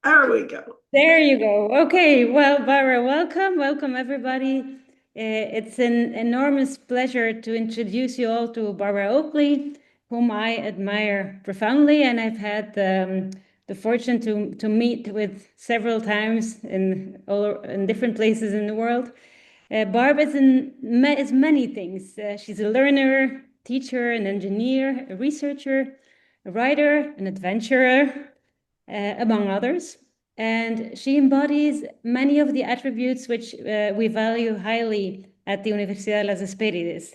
There we go. There you go. Okay, well, Barbara, welcome. Welcome, everybody. It's an enormous pleasure to introduce you all to Barbara Oakley, whom I admire profoundly, and I've had the fortune to meet with several times in different places in the world. Barb is many things. She's a learner, teacher, an engineer, a researcher, a writer, an adventurer, among others. And she embodies many of the attributes which we value highly at the Universidad de las Espérides,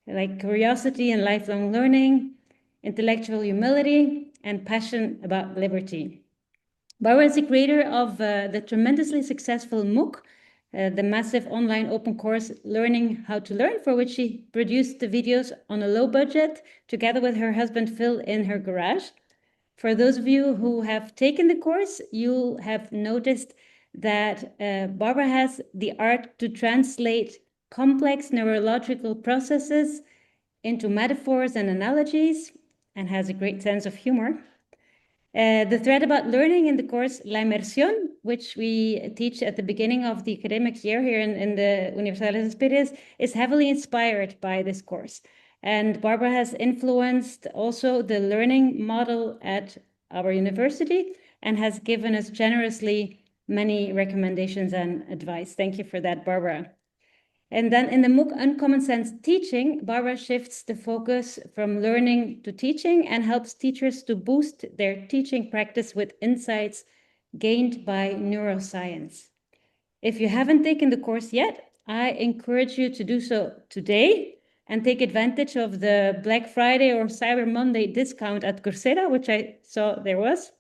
like curiosity and lifelong learning, intellectual humility, and passion about liberty. Barbara is the creator of the tremendously successful MOOC, the massive online open course Learning How to Learn, for which she produced the videos on a low budget together with her husband Phil in her garage. For those of you who have taken the course, you'll have noticed that Barbara has the art to translate complex neurological processes into metaphors and analogies and has a great sense of humor. The thread about learning in the course La Inmersión, which we teach at the beginning of the academic year here in the Universidad de las Espíritus, is heavily inspired by this course. And Barbara has influenced also the learning model at our university and has given us generously many recommendations and advice. Thank you for that, Barbara. And then in the MOOC Uncommon Sense Teaching, Barbara shifts the focus from learning to teaching and helps teachers to boost their teaching practice with insights gained by neuroscience. If you haven't taken the course yet, I encourage you to do so today and take advantage of the Black Friday or Cyber Monday discount at Coursera, which I saw there was.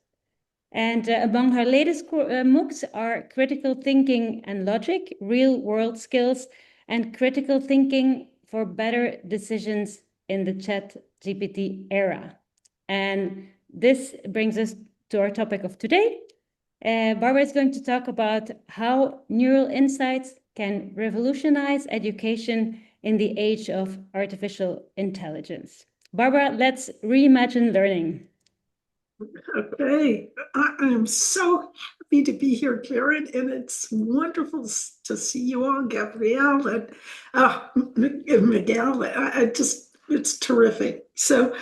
And among her latest MOOCs are critical thinking and logic, real world skills, and critical thinking for better decisions in the chat GPT era. And this brings us to our topic of today. Barbara is going to talk about how neural insights can revolutionize education in the age of artificial intelligence. Barbara, let's reimagine learning. Okay. I am so happy to be here, Karen, and it's wonderful to see you all, Gabrielle and Miguel. It's terrific. So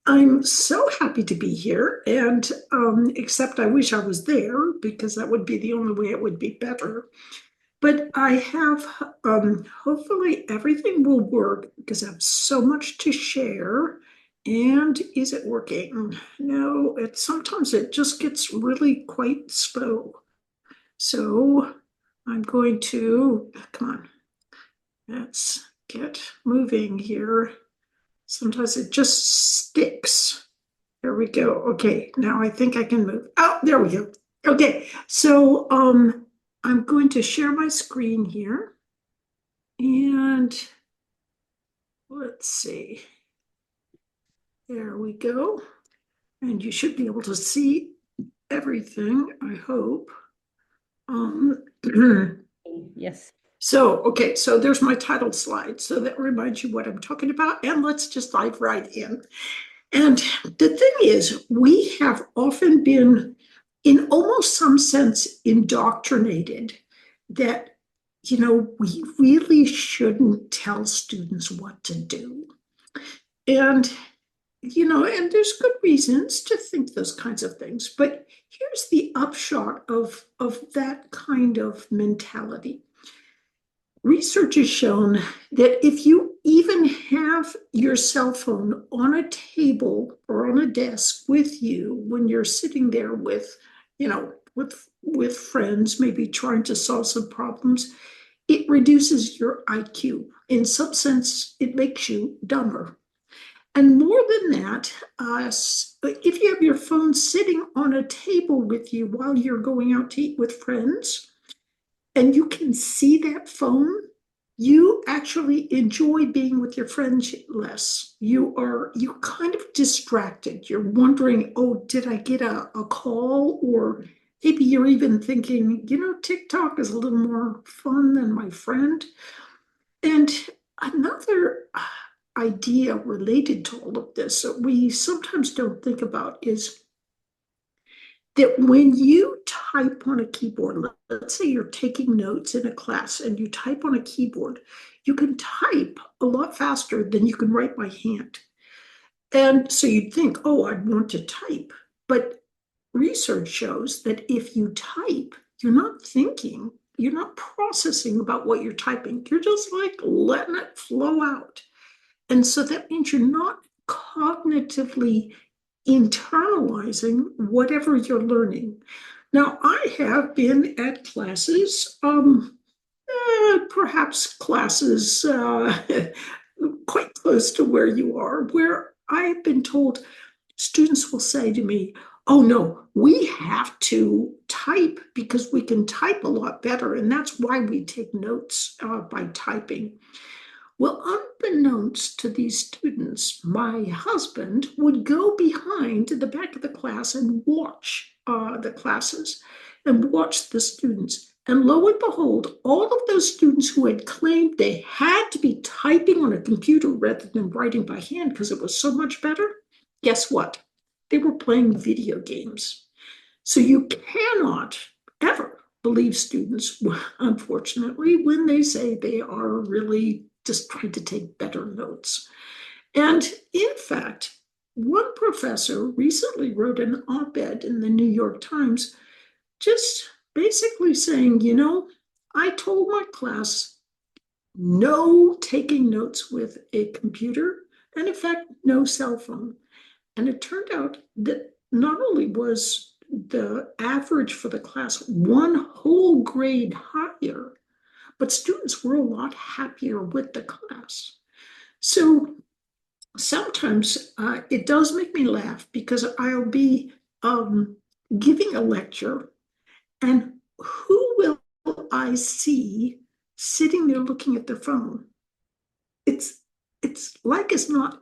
I'm so happy to be here, and except I wish I was there because that would be the only way it would be better. But I have, hopefully everything will work because I have so much to share. And is it working? No, sometimes it just gets really quite slow. So I'm going to, come on, let's get moving here. Sometimes it just sticks. There we go. Okay, now I think I can move. Oh, there we go. Okay, so I'm going to share my screen here. And let's see. There we go. And you should be able to see everything, I hope. Um, Yes. okay, so there's my title slide. So that reminds you what I'm talking about. And let's just dive right in. And the thing is, we have often been, in almost some sense, indoctrinated that, we really shouldn't tell students what to do. And, and there's good reasons to think those kinds of things. But here's the upshot of that kind of mentality. Research has shown that if you even have your cell phone on a table or on a desk with you when you're sitting there with, with friends, maybe trying to solve some problems, it reduces your IQ. In some sense, it makes you dumber. And more than that, if you have your phone sitting on a table with you while you're going out to eat with friends, and you can see that phone, you actually enjoy being with your friends less. You kind of distracted. You're wondering, oh, did I get a call? Or maybe you're even thinking, TikTok is a little more fun than my friend. And another idea related to all of this that we sometimes don't think about is that when you type on a keyboard, let's say you're taking notes in a class and you type on a keyboard, you can type a lot faster than you can write by hand. And so you'd think, oh, I'd want to type. But research shows that if you type, you're not thinking, you're not processing about what you're typing. You're just like letting it flow out. And so that means you're not cognitively internalizing whatever you're learning. Now, I have been at classes, perhaps classes quite close to where you are, where I've been told students will say to me, oh no, we have to type because we can type a lot better. And that's why we take notes by typing. Well, unbeknownst to these students, my husband would go behind the back of the class and watch the classes and watch the students. And lo and behold, all of those students who had claimed they had to be typing on a computer rather than writing by hand because it was so much better, guess what? They were playing video games. So you cannot ever believe students, unfortunately, when they say they are really just trying to take better notes. And in fact, one professor recently wrote an op-ed in the New York Times just basically saying, I told my class no taking notes with a computer, and in fact, no cell phone. And it turned out that not only was the average for the class one whole grade higher, but students were a lot happier with the class. So sometimes it does make me laugh because I'll be giving a lecture, and who will I see sitting there looking at their phone? It's it's not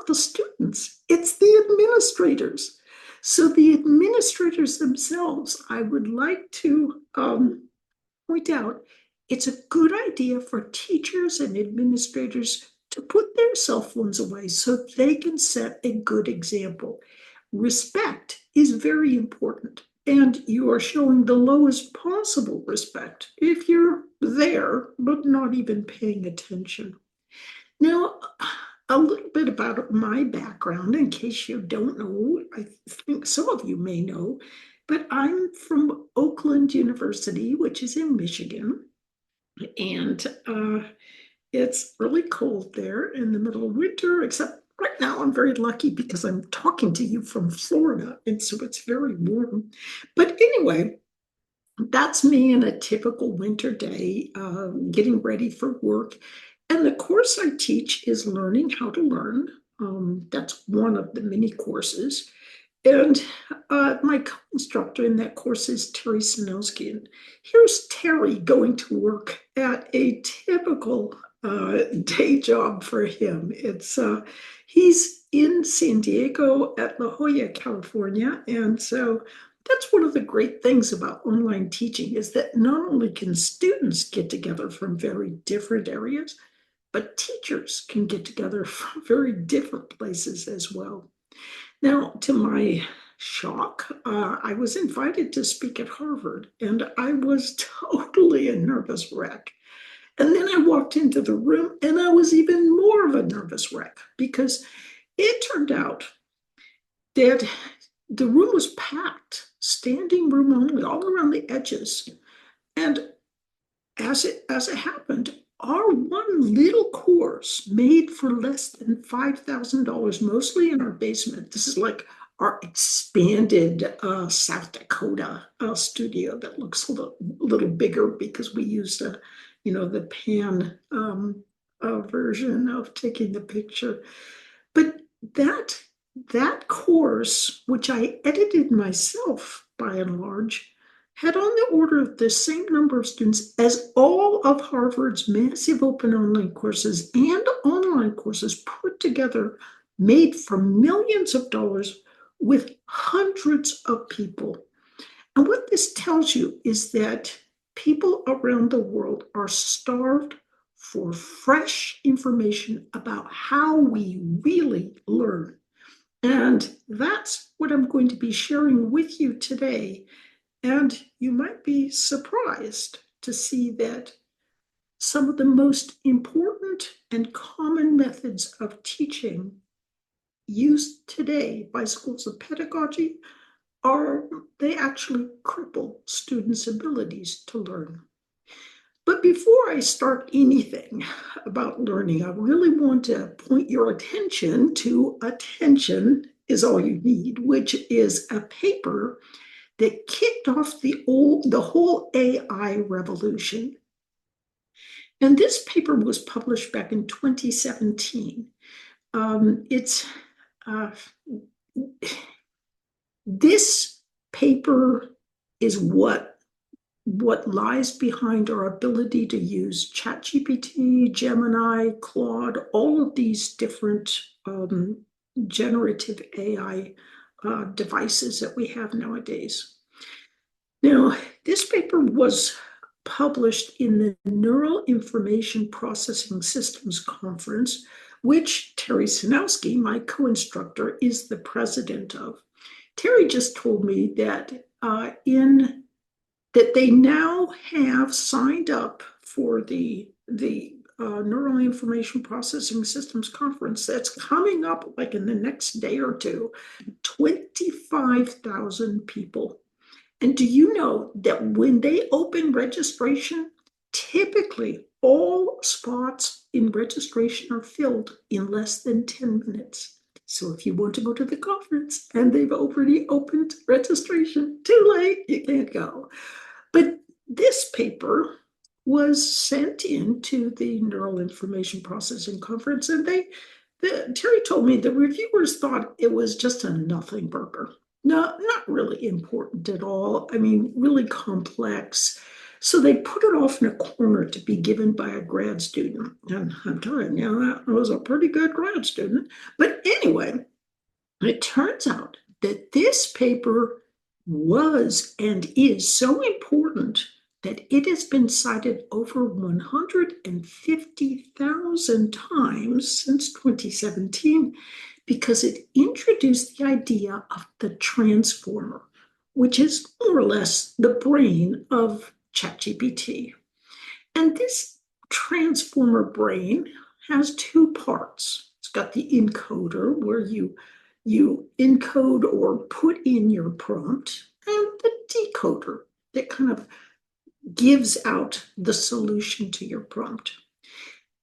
the students, it's the administrators. So the administrators themselves, I would like to point out, it's a good idea for teachers and administrators to put their cell phones away so they can set a good example. Respect is very important, and you are showing the lowest possible respect if you're there but not even paying attention. Now, a little bit about my background, in case you don't know, I think some of you may know, but I'm from Oakland University, which is in Michigan, and it's really cold there in the middle of winter, except right now I'm very lucky because I'm talking to you from Florida, and so it's very warm. But anyway, that's me in a typical winter day, getting ready for work. And the course I teach is Learning How to Learn. That's one of the many courses. And my co-instructor in that course is Terry Sinowski. And here's Terry going to work at a typical day job for him. He's in San Diego at La Jolla, California. And so that's one of the great things about online teaching is that not only can students get together from very different areas, but teachers can get together from very different places as well. Now, to my shock, I was invited to speak at Harvard, and I was totally a nervous wreck. And then I walked into the room, and I was even more of a nervous wreck because it turned out that the room was packed, standing room only, all around the edges. And as it happened, our one little course made for less than $5,000, mostly in our basement. This is like our expanded South Dakota studio that looks a little bigger because we used the pan version of taking the picture. But that that course, which I edited myself by and large, had on the order of the same number of students as all of Harvard's massive open online courses and online courses put together, made for millions of dollars with hundreds of people. And what this tells you is that people around the world are starved for fresh information about how we really learn. And that's what I'm going to be sharing with you today. And you might be surprised to see that some of the most important and common methods of teaching used today by schools of pedagogy are they actually cripple students' abilities to learn. But before I start anything about learning, I really want to point your attention to Attention is All You Need, which is a paper that kicked off the whole AI revolution. And this paper was published back in 2017. It's this paper is what lies behind our ability to use ChatGPT, Gemini, Claude, all of these different generative AI devices that we have nowadays. Now, this paper was published in the Neural Information Processing Systems Conference, which Terry Sinowski, my co-instructor, is the president of. Terry just told me that that they now have signed up for the Neural Information Processing Systems Conference that's coming up like in the next day or two, 25,000 people. And do you know that when they open registration, typically all spots in registration are filled in less than 10 minutes. So if you want to go to the conference and they've already opened registration, too late, you can't go. But this paper was sent into the Neural Information Processing Conference, and Terry told me the reviewers thought it was just a nothing burger. No, not really important at all. I mean, really complex. So they put it off in a corner to be given by a grad student. And I'm telling you, that was a pretty good grad student. But anyway, it turns out that this paper was and is so important that it has been cited over 150,000 times since 2017 because it introduced the idea of the transformer, which is more or less the brain of ChatGPT. And this transformer brain has two parts. It's got the encoder, where you encode or put in your prompt, and the decoder that kind of gives out the solution to your prompt.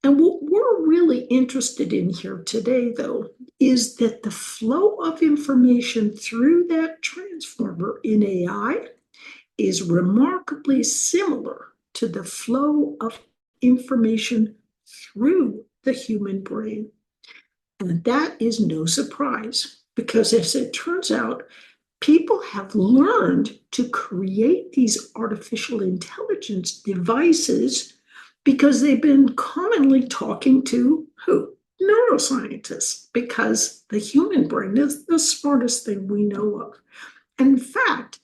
And what we're really interested in here today, though, is that the flow of information through that transformer in AI is remarkably similar to the flow of information through the human brain. And that is no surprise, because as it turns out, people have learned to create these artificial intelligence devices because they've been commonly talking to who? Neuroscientists, because the human brain is the smartest thing we know of. And in fact,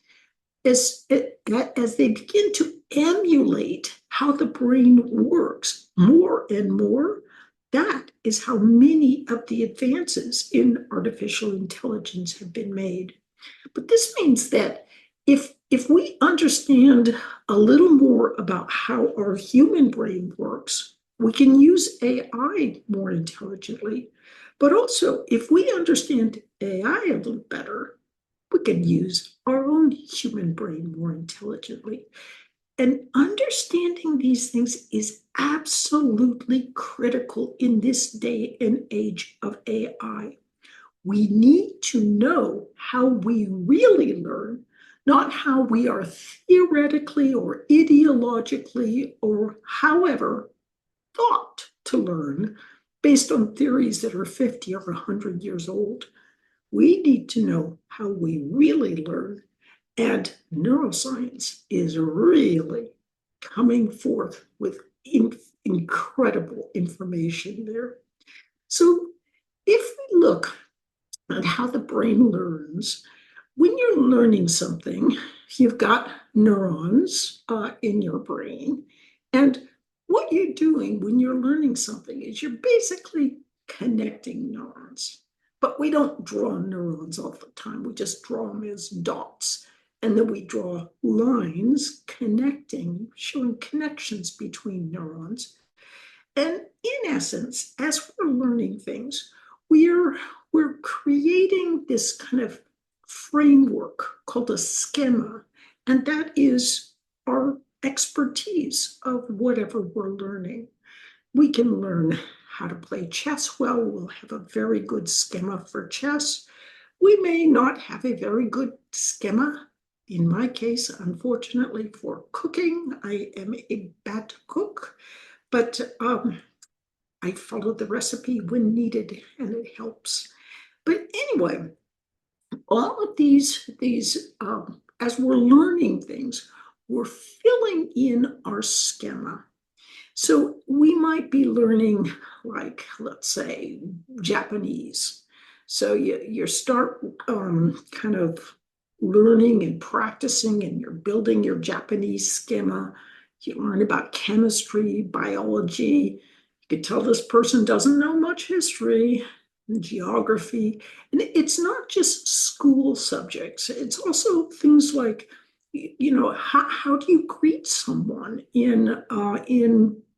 as they begin to emulate how the brain works more and more, that is how many of the advances in artificial intelligence have been made. But this means that if we understand a little more about how our human brain works, we can use AI more intelligently. But also, if we understand AI a little better, we can use our own human brain more intelligently. And understanding these things is absolutely critical in this day and age of AI. We need to know how we really learn, not how we are theoretically or ideologically or however thought to learn based on theories that are 50 or 100 years old. We need to know how we really learn. And neuroscience is really coming forth with incredible information there. So if we look at how the brain learns, when you're learning something, you've got neurons in your brain. And what you're doing when you're learning something is you're basically connecting neurons. but we don't draw neurons all the time. We just draw them as dots. And then we draw lines connecting, showing connections between neurons. And in essence, as we're learning things, we're creating this kind of framework called a schema, and that is our expertise of whatever we're learning. We can learn how to play chess well. We'll have a very good schema for chess. We may not have a very good schema. In my case, unfortunately, for cooking, I am a bad cook, but I follow the recipe when needed and it helps. But anyway, all of these as we're learning things, we're filling in our schema. So we might be learning, like, let's say, Japanese. So you start kind of learning and practicing, and you're building your Japanese schema. You learn about chemistry, biology. You could tell this person doesn't know much history, geography. And it's not just school subjects. It's also things like, how do you greet someone in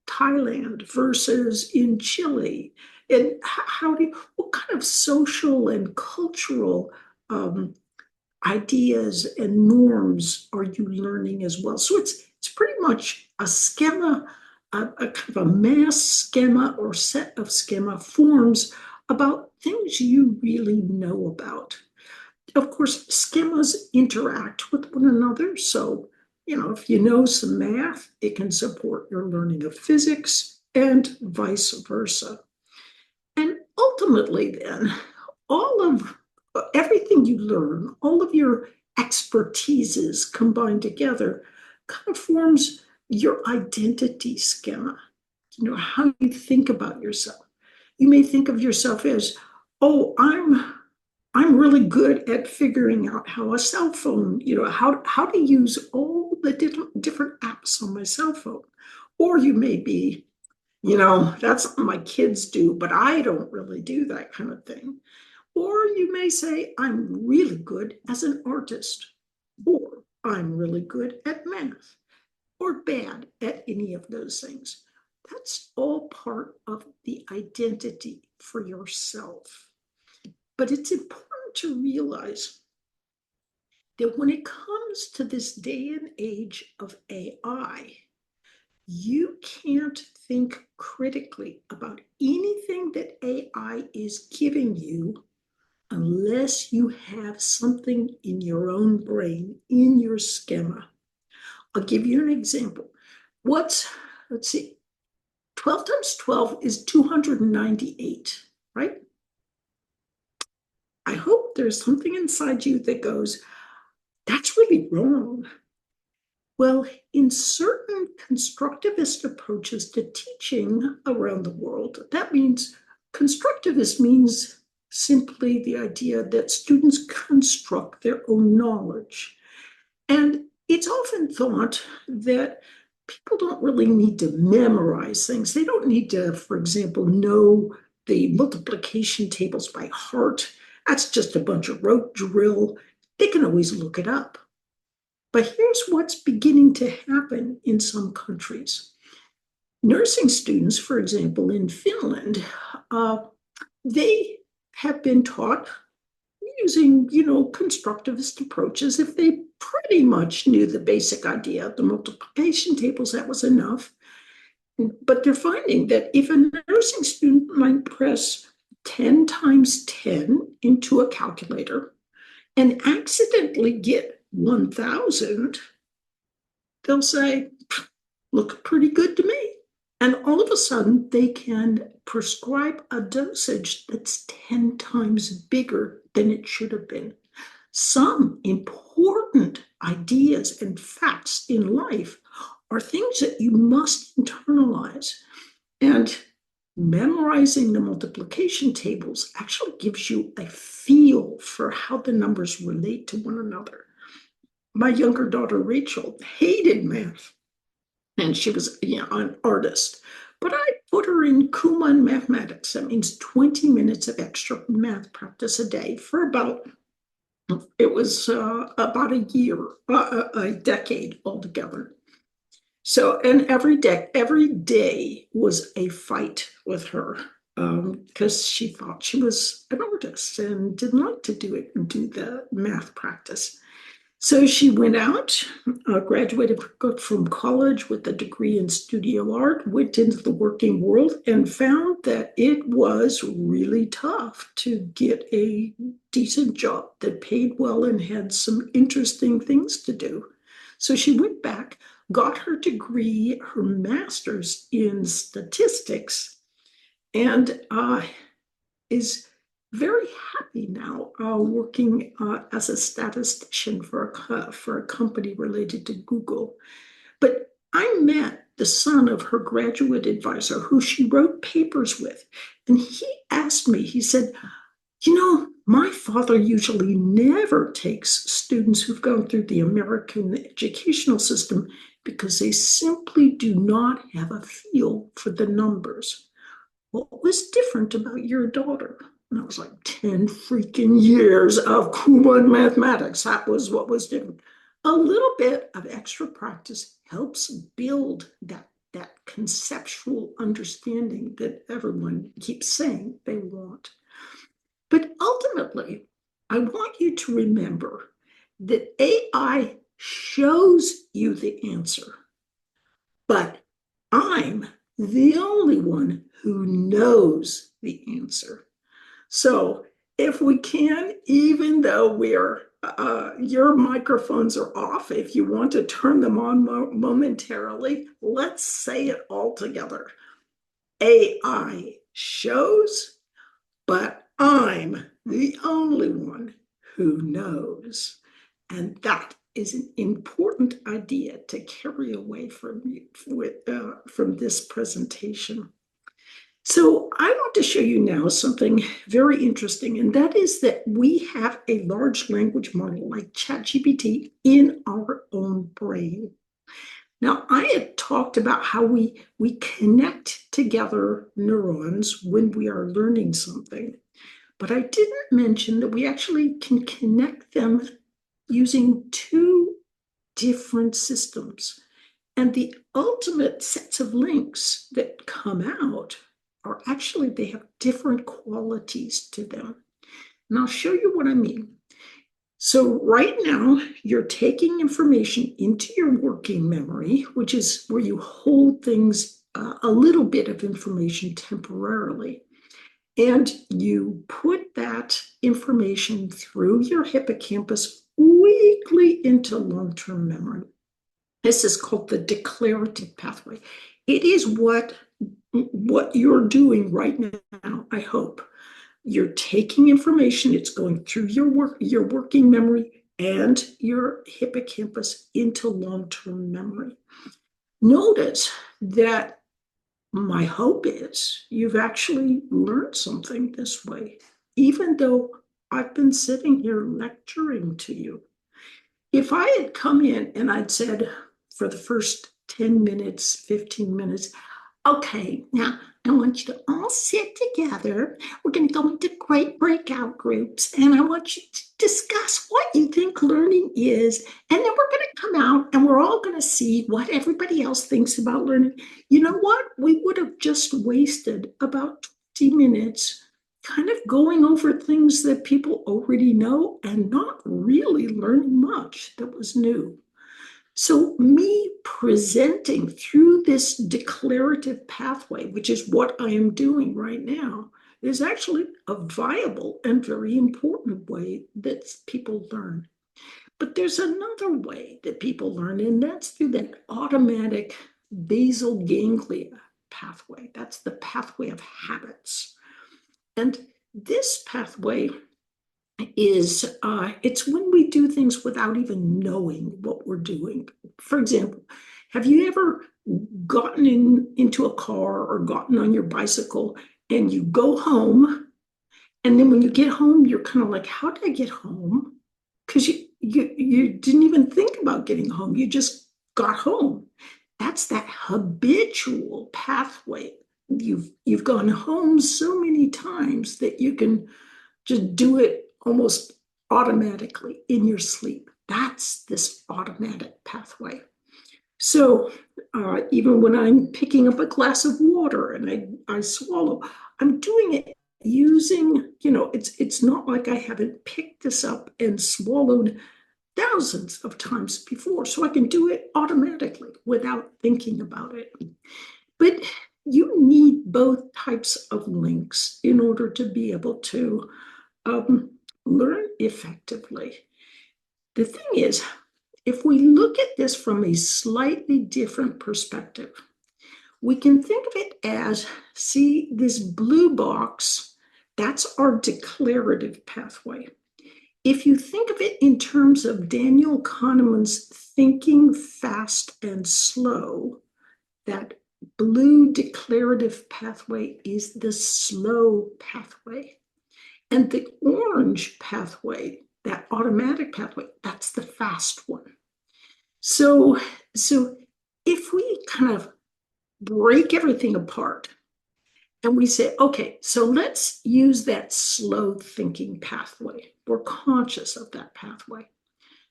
Thailand versus in Chile? And what kind of social and cultural ideas and norms are you learning as well? So it's pretty much a schema, a kind of a mass schema or set of schema forms about things you really know about. Of course, schemas interact with one another. So, if you know some math, it can support your learning of physics and vice versa. And ultimately, then, all of everything you learn, all of your expertises combined together kind of forms your identity schema. How you think about yourself. You may think of yourself as, oh, I'm really good at figuring out how a cell phone, how to use all the different apps on my cell phone. Or you may be, that's something my kids do, but I don't really do that kind of thing. Or you may say, I'm really good as an artist, or I'm really good at math, or bad at any of those things. That's all part of the identity for yourself. But it's important to realize that when it comes to this day and age of AI, you can't think critically about anything that AI is giving you unless you have something in your own brain, in your schema. I'll give you an example. Let's see, 12 times 12 is 298, right? I hope there's something inside you that goes, that's really wrong. Well, in certain constructivist approaches to teaching around the world, that means constructivist means simply the idea that students construct their own knowledge. And it's often thought that people don't really need to memorize things. They don't need to, for example, know the multiplication tables by heart. That's just a bunch of rote drill. They can always look it up. But here's what's beginning to happen in some countries. Nursing students, for example, in Finland, they have been taught using, constructivist approaches. If they pretty much knew the basic idea of the multiplication tables, that was enough. But they're finding that if a nursing student might press 10 times 10 into a calculator and accidentally get 1,000, they'll say, look pretty good to me. And all of a sudden, they can prescribe a dosage that's 10 times bigger than it should have been. Some important ideas and facts in life are things that you must internalize. And memorizing the multiplication tables actually gives you a feel for how the numbers relate to one another. My younger daughter, Rachel, hated math. And she was an artist. But I put her in Kumon mathematics. That means 20 minutes of extra math practice a day for it was about a year, a decade altogether. So, and every day was a fight with her because she thought she was an artist and didn't like to do the math practice. So she went out, graduated from college with a degree in studio art, went into the working world, and found that it was really tough to get a decent job that paid well and had some interesting things to do. So she went back, got her degree, her master's in statistics, and is very happy now working as a statistician for a company related to Google. But I met the son of her graduate advisor who she wrote papers with. And he asked me, he said, my father usually never takes students who've gone through the American educational system because they simply do not have a feel for the numbers. What was different about your daughter? And I was like, 10 freaking years of Kumon mathematics. That was what was different. A little bit of extra practice helps build that conceptual understanding that everyone keeps saying they want. But ultimately, I want you to remember that AI shows you the answer, but I'm the only one who knows the answer. So if we can, even though your microphones are off, if you want to turn them on momentarily, let's say it all together. AI shows, but I'm the only one who knows. And that is an important idea to carry away from this presentation. So I want to show you now something very interesting, and that is that we have a large language model like ChatGPT in our own brain. Now, I had talked about how we connect together neurons when we are learning something, but I didn't mention that we actually can connect them using two different systems. And the ultimate sets of links that come out are actually, they have different qualities to them. And I'll show you what I mean. So right now, you're taking information into your working memory, which is where you hold things, a little bit of information temporarily. And you put that information through your hippocampus weakly into long-term memory. This is called the declarative pathway. It is what you're doing right now, I hope. You're taking information, it's going through your working memory and your hippocampus into long-term memory. Notice that my hope is you've actually learned something this way, even though I've been sitting here lecturing to you. If I had come in and I'd said for the first 10 minutes, 15 minutes, okay, now I want you to all sit together. We're going to go into great breakout groups, and I want you to discuss what you think learning is. And then we're going to come out and we're all going to see what everybody else thinks about learning. You know what? We would have just wasted about 20 minutes kind of going over things that people already know and not really learning much that was new. So me presenting through this declarative pathway, which is what I am doing right now, is actually a viable and very important way that people learn. But there's another way that people learn, and that's through that automatic basal ganglia pathway. That's the pathway of habits. And this pathway is it's when we do things without even knowing what we're doing. For example, have you ever gotten into a car or gotten on your bicycle and you go home, and then when you get home, you're kind of like, how did I get home? Because you didn't even think about getting home. You just got home. That's that habitual pathway. You've gone home so many times that you can just do it almost automatically in your sleep. That's this automatic pathway. So even when I'm picking up a glass of water and I swallow, I'm doing it using, it's not like I haven't picked this up and swallowed thousands of times before. So I can do it automatically without thinking about it. But you need both types of links in order to be able to learn effectively. The thing is, if we look at this from a slightly different perspective, we can think of it as, see this blue box, that's our declarative pathway. If you think of it in terms of Daniel Kahneman's thinking fast and slow, that blue declarative pathway is the slow pathway. And the orange pathway, that automatic pathway, that's the fast one. So if we kind of break everything apart and we say, okay, so let's use that slow thinking pathway. We're conscious of that pathway.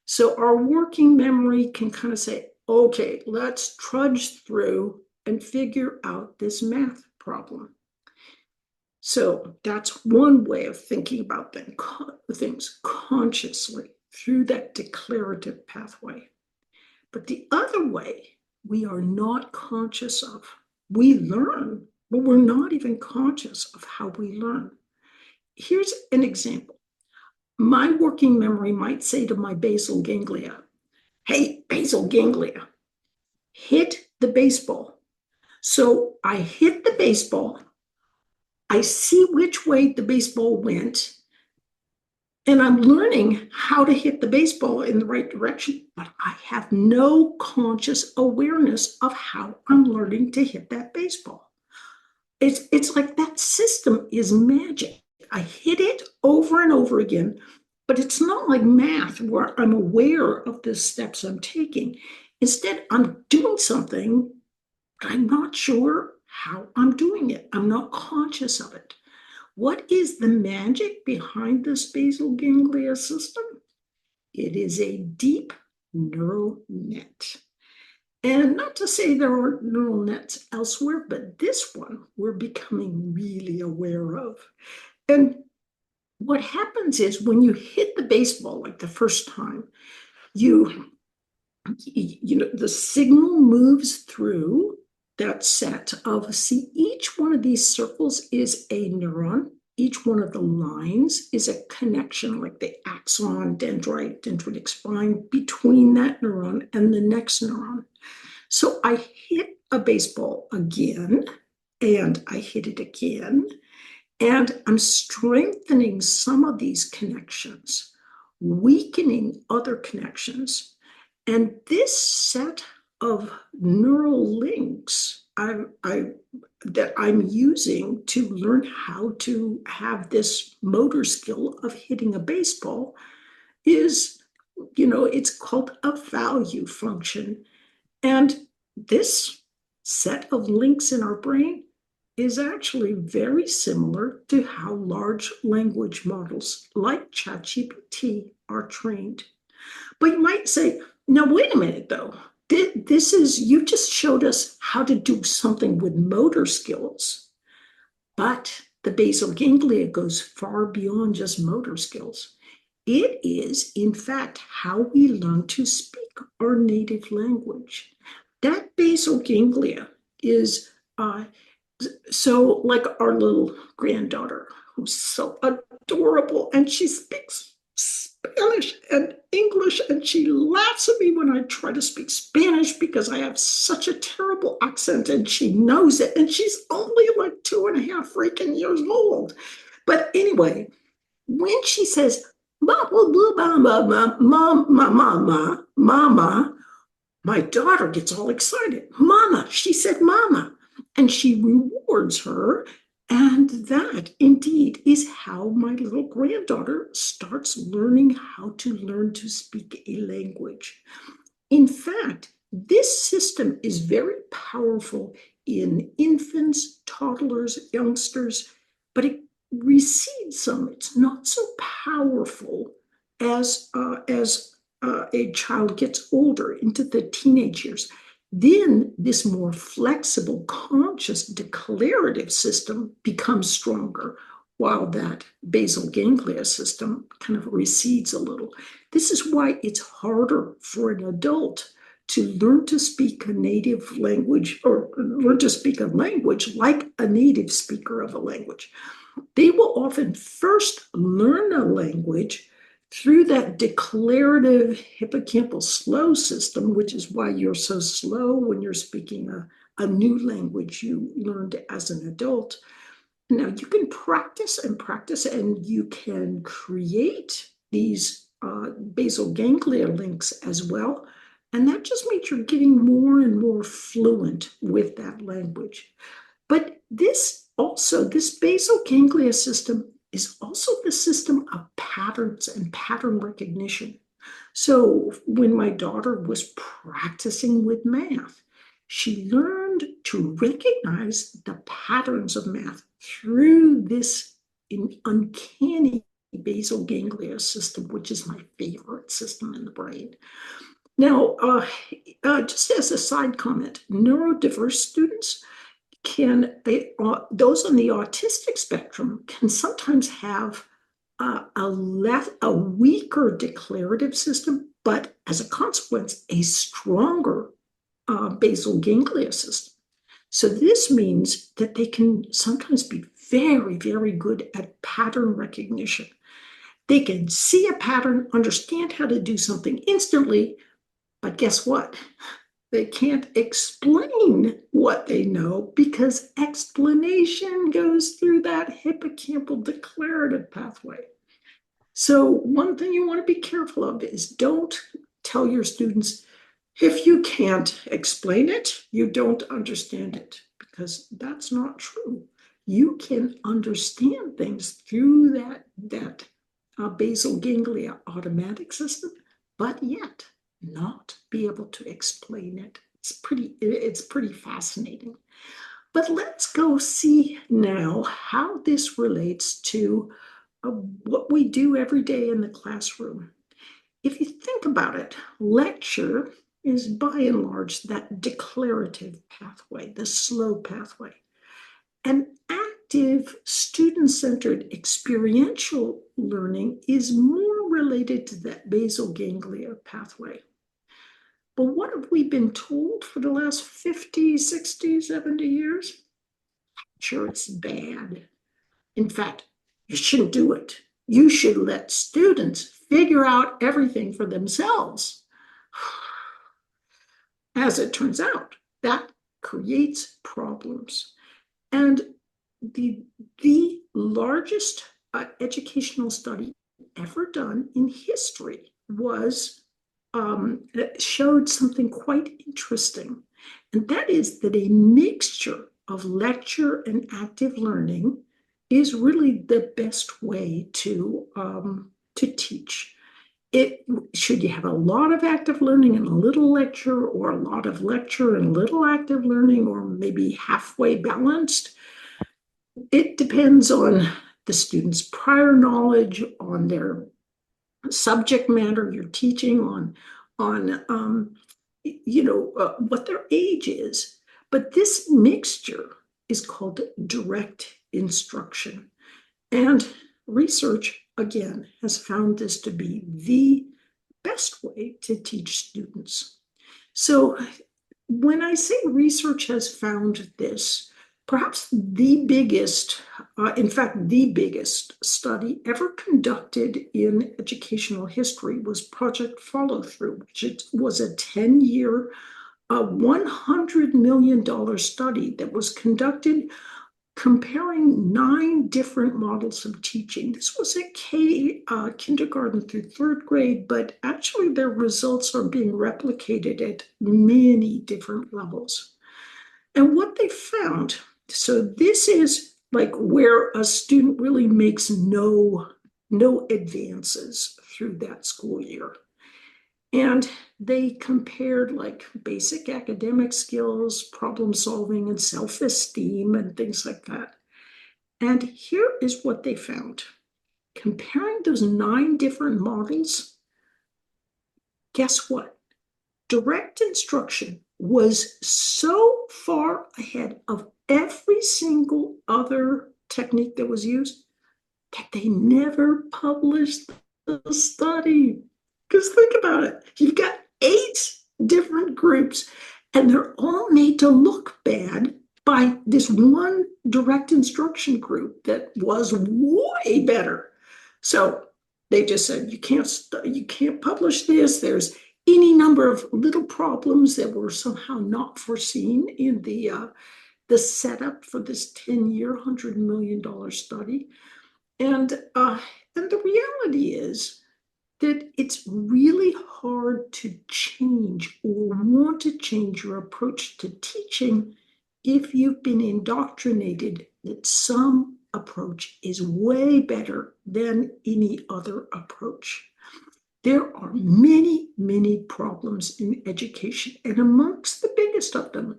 So our working memory can kind of say, okay, let's trudge through and figure out this math problem. So that's one way of thinking about things consciously through that declarative pathway. But the other way we are not conscious of, we learn, but we're not even conscious of how we learn. Here's an example. My working memory might say to my basal ganglia, hey, basal ganglia, hit the baseball. So I hit the baseball. I see which way the baseball went, and I'm learning how to hit the baseball in the right direction, but I have no conscious awareness of how I'm learning to hit that baseball. It's like that system is magic. I hit it over and over again, but it's not like math where I'm aware of the steps I'm taking. Instead, I'm doing something, but I'm not sure how I'm doing it. I'm not conscious of it. What is the magic behind this basal ganglia system? It is a deep neural net. And not to say there aren't neural nets elsewhere, but this one we're becoming really aware of. And what happens is when you hit the baseball like the first time, the signal moves through that set of, see, each one of these circles is a neuron. Each one of the lines is a connection, like the axon, dendrite, dendritic spine, between that neuron and the next neuron. So I hit a baseball again, and I hit it again, and I'm strengthening some of these connections, weakening other connections. And this set of neural links that I'm using to learn how to have this motor skill of hitting a baseball is, it's called a value function. And this set of links in our brain is actually very similar to how large language models like ChatGPT are trained. But you might say, now, wait a minute, though. You just showed us how to do something with motor skills, but the basal ganglia goes far beyond just motor skills. It is, in fact, how we learn to speak our native language. That basal ganglia is so like our little granddaughter, who's so adorable, and she speaks Spanish and English, and she laughs at me when I try to speak Spanish because I have such a terrible accent, and she knows it, and she's only like 2.5 freaking years old. But anyway, when she says, mama, mama, my daughter gets all excited. Mama, she said, mama. And she rewards her. And that indeed is how my little granddaughter starts learning how to learn to speak a language. In fact, This system is very powerful in infants, toddlers, youngsters, but it recedes some. It's not so powerful as a child gets older into the teenage years. Then this more flexible, conscious, declarative system becomes stronger, while that basal ganglia system kind of recedes a little. This is why it's harder for an adult to learn to speak a native language or learn to speak a language like a native speaker of a language. They will often first learn a language through that declarative hippocampal slow system, which is why you're so slow when you're speaking a new language you learned as an adult. Now, you can practice and practice, and you can create these basal ganglia links as well. And that just means you're getting more and more fluent with that language. But this basal ganglia system is also the system of patterns and pattern recognition. So when my daughter was practicing with math, she learned to recognize the patterns of math through this uncanny basal ganglia system, which is my favorite system in the brain. Now, just as a side comment, neurodiverse students those on the autistic spectrum can sometimes have a weaker declarative system, but as a consequence, a stronger basal ganglia system. So this means that they can sometimes be very, very good at pattern recognition. They can see a pattern, understand how to do something instantly, but guess what? They can't explain what they know because explanation goes through that hippocampal declarative pathway. So one thing you want to be careful of is don't tell your students, if you can't explain it, you don't understand it, because that's not true. You can understand things through that basal ganglia automatic system, but yet not be able to explain it. It's pretty fascinating. But let's go see now how this relates to what we do every day in the classroom. If you think about it, lecture is by and large that declarative pathway, the slow pathway. And active student-centered experiential learning is more related to that basal ganglia pathway. But what have we been told for the last 50, 60, 70 years? Sure, it's bad. In fact, you shouldn't do it. You should let students figure out everything for themselves. As it turns out, that creates problems. And the largest educational study ever done in history showed something quite interesting. And that is that a mixture of lecture and active learning is really the best way to teach. Should you have a lot of active learning and a little lecture, or a lot of lecture and little active learning, or maybe halfway balanced? It depends on the student's prior knowledge, on their subject matter you're teaching, on what their age is. But this mixture is called direct instruction. And research, again, has found this to be the best way to teach students. So when I say research has found this, perhaps the biggest, in fact, the biggest study ever conducted in educational history was Project Follow Through, which was a 10-year, $100 million study that was conducted comparing 9 different models of teaching. This was at kindergarten through 3rd grade, but actually their results are being replicated at many different levels. And what they found, so this is like where a student really makes no advances through that school year. And they compared like basic academic skills, problem solving, and self-esteem, and things like that. And here is what they found. Comparing those 9 different models, guess what? Direct instruction was so far ahead of every single other technique that was used that they never published the study. Because think about it. You've got 8 different groups, and they're all made to look bad by this one direct instruction group that was way better. So they just said you can't publish this. There's any number of little problems that were somehow not foreseen in the setup for this 10-year, $100 million study. And the reality is that it's really hard to change or want to change your approach to teaching if you've been indoctrinated that some approach is way better than any other approach. There are many, many problems in education, and amongst the biggest of them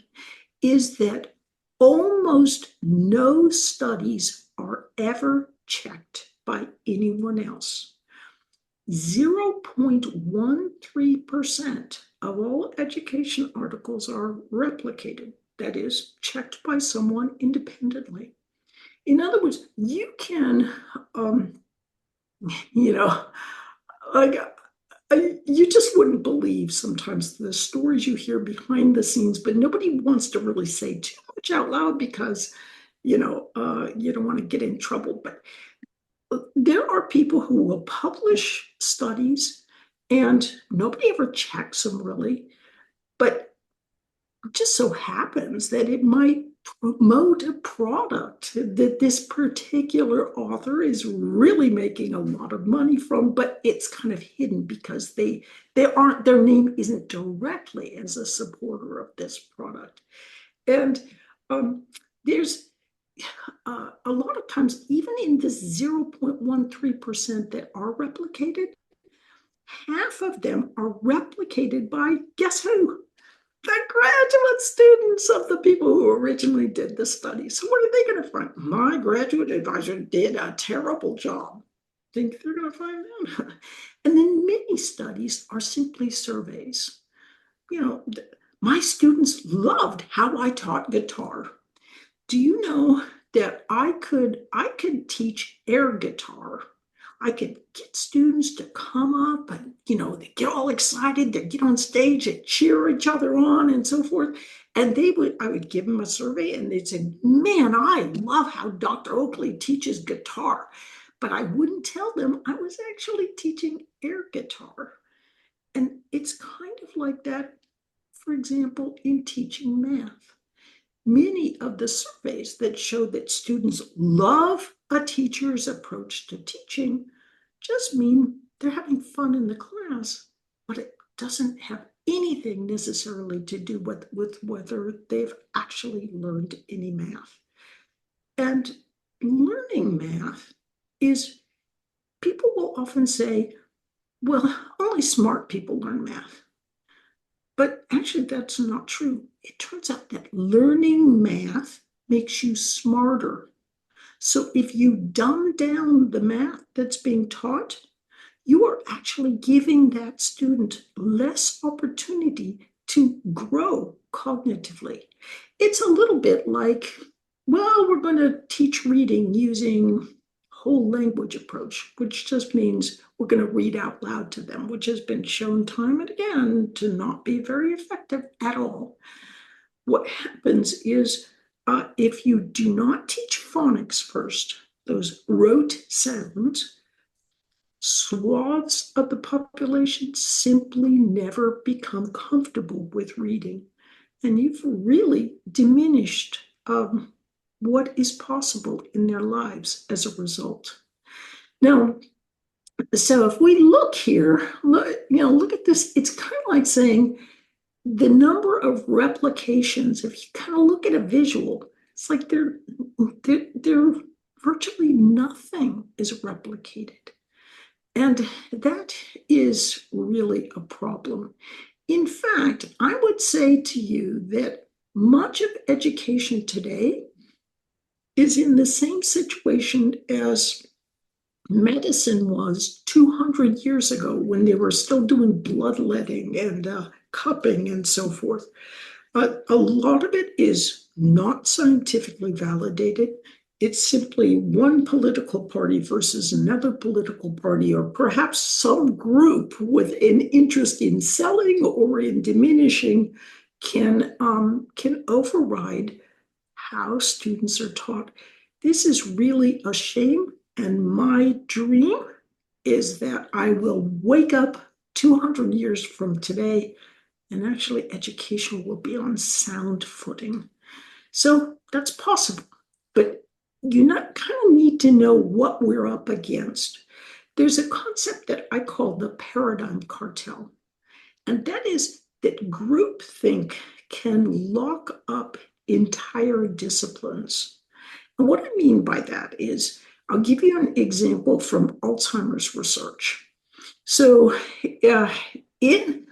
is that almost no studies are ever checked by anyone else. 0.13% of all education articles are replicated, that is, checked by someone independently. In other words, you can, you know, like you just wouldn't believe sometimes the stories you hear behind the scenes, but nobody wants to really say too much out loud because, you don't want to get in trouble. But there are people who will publish studies and nobody ever checks them really. But it just so happens that it might promote a product that this particular author is really making a lot of money from, but it's kind of hidden because their name isn't directly as a supporter of this product. And there's a lot of times, even in this 0.13% that are replicated, half of them are replicated by guess who? The graduate students of the people who originally did the study. So what are they going to find? My graduate advisor did a terrible job. Think they're going to find them? And then many studies are simply surveys. My students loved how I taught guitar. Do you know that I could teach air guitar? I could get students to come up and, they get all excited, they get on stage, they cheer each other on and so forth. And I would give them a survey and they'd say, man, I love how Dr. Oakley teaches guitar. But I wouldn't tell them I was actually teaching air guitar. And it's kind of like that, for example, in teaching math. Many of the surveys that show that students love a teacher's approach to teaching just mean they're having fun in the class, but it doesn't have anything necessarily to do with whether they've actually learned any math. And learning math is, people will often say, well, only smart people learn math. But actually, that's not true. It turns out that learning math makes you smarter. So if you dumb down the math that's being taught, you are actually giving that student less opportunity to grow cognitively. It's a little bit like, well, we're going to teach reading using whole language approach, which just means we're going to read out loud to them, which has been shown time and again to not be very effective at all. What happens is if you do not teach phonics first, those rote sounds, swaths of the population simply never become comfortable with reading. And you've really diminished what is possible in their lives as a result. Now, so if we look here, look at this, it's kind of like saying the number of replications, if you kind of look at a visual, it's like they're virtually nothing is replicated. And that is really a problem. In fact, I would say to you that much of education today is in the same situation as medicine was 200 years ago when they were still doing bloodletting and cupping and so forth. A lot of it is not scientifically validated. It's simply one political party versus another political party, or perhaps some group with an interest in selling or in diminishing can override how students are taught. This is really a shame, and my dream is that I will wake up 200 years from today and actually education will be on sound footing. So that's possible, but you not kind of need to know what we're up against. There's a concept that I call the paradigm cartel, and that is that groupthink can lock up entire disciplines. And what I mean by that is, I'll give you an example from Alzheimer's research. So, in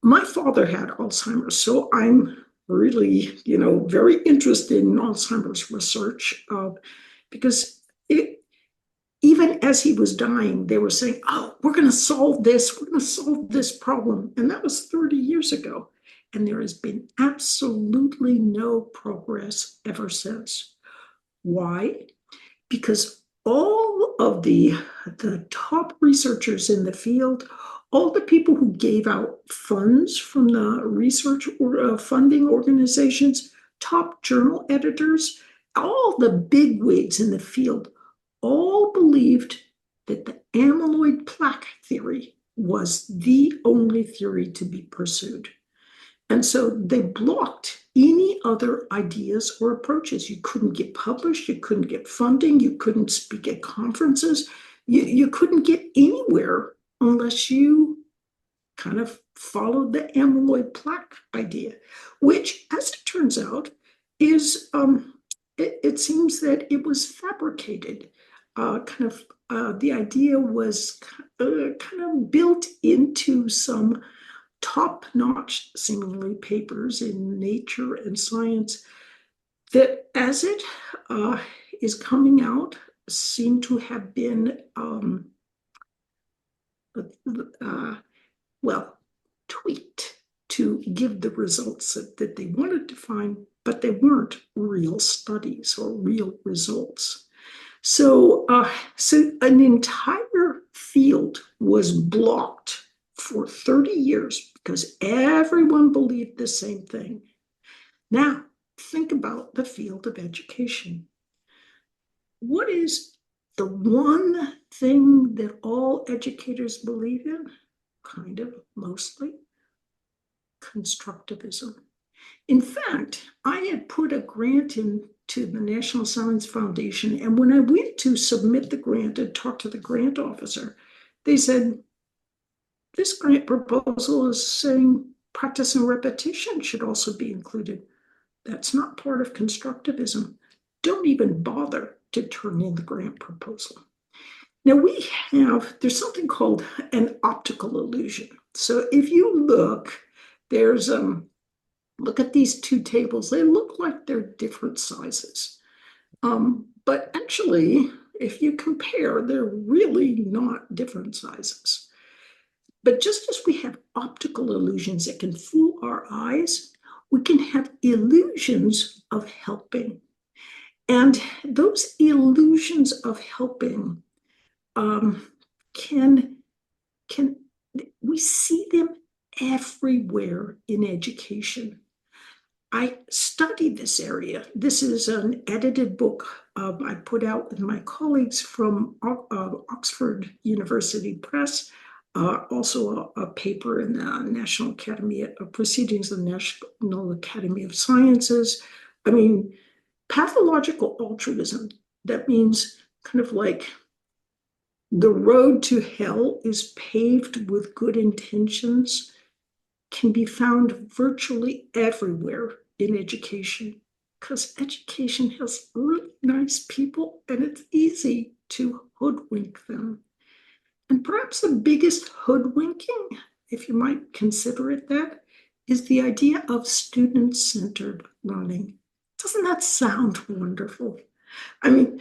my father had Alzheimer's, so I'm really, very interested in Alzheimer's research because even as he was dying, they were saying, "Oh, we're going to solve this. We're going to solve this problem," and that was 30 years ago, and there has been absolutely no progress ever since. Why? Because all of the top researchers in the field, all the people who gave out funds from the research or funding organizations, top journal editors, all the bigwigs in the field, all believed that the amyloid plaque theory was the only theory to be pursued. And so they blocked any other ideas or approaches. You couldn't get published, you couldn't get funding, you couldn't speak at conferences, you couldn't get anywhere unless you kind of followed the amyloid plaque idea, which, as it turns out, is it seems that it was fabricated. The idea was kind of built into some top-notch, seemingly, papers in Nature and Science that, as it is coming out, seem to have been, well, tweaked to give the results that they wanted to find, but they weren't real studies or real results. So an entire field was blocked for 30 years because everyone believed the same thing. Now, think about the field of education. What is the one thing that all educators believe in? Kind of, mostly. Constructivism. In fact, I had put a grant into the National Science Foundation, and when I went to submit the grant and talk to the grant officer, they said, "This grant proposal is saying practice and repetition should also be included. That's not part of constructivism. Don't even bother to turn in the grant proposal." Now there's something called an optical illusion. So if you look, look at these two tables. They look like they're different sizes. But actually, if you compare, they're really not different sizes. But just as we have optical illusions that can fool our eyes, we can have illusions of helping. And those illusions of helping can we see them everywhere in education. I studied this area. This is an edited book I put out with my colleagues from Oxford University Press, also a paper in the National Academy of Proceedings, the National Academy of Sciences. I mean, pathological altruism, that means kind of like the road to hell is paved with good intentions, can be found virtually everywhere in education, because education has really nice people and it's easy to hoodwink them. And perhaps the biggest hoodwinking, if you might consider it that, is the idea of student-centered learning. Doesn't that sound wonderful? I mean,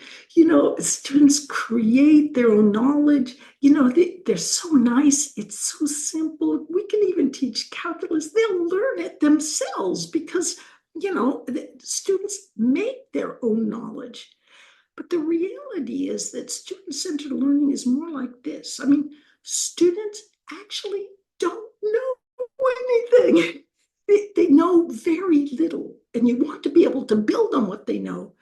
students create their own knowledge. They're so nice. It's so simple. We can even teach calculus. They'll learn it themselves because, the students make their own knowledge. But the reality is that student-centered learning is more like this. I mean, students actually don't know anything. They know very little, and you want to be able to build on what they know.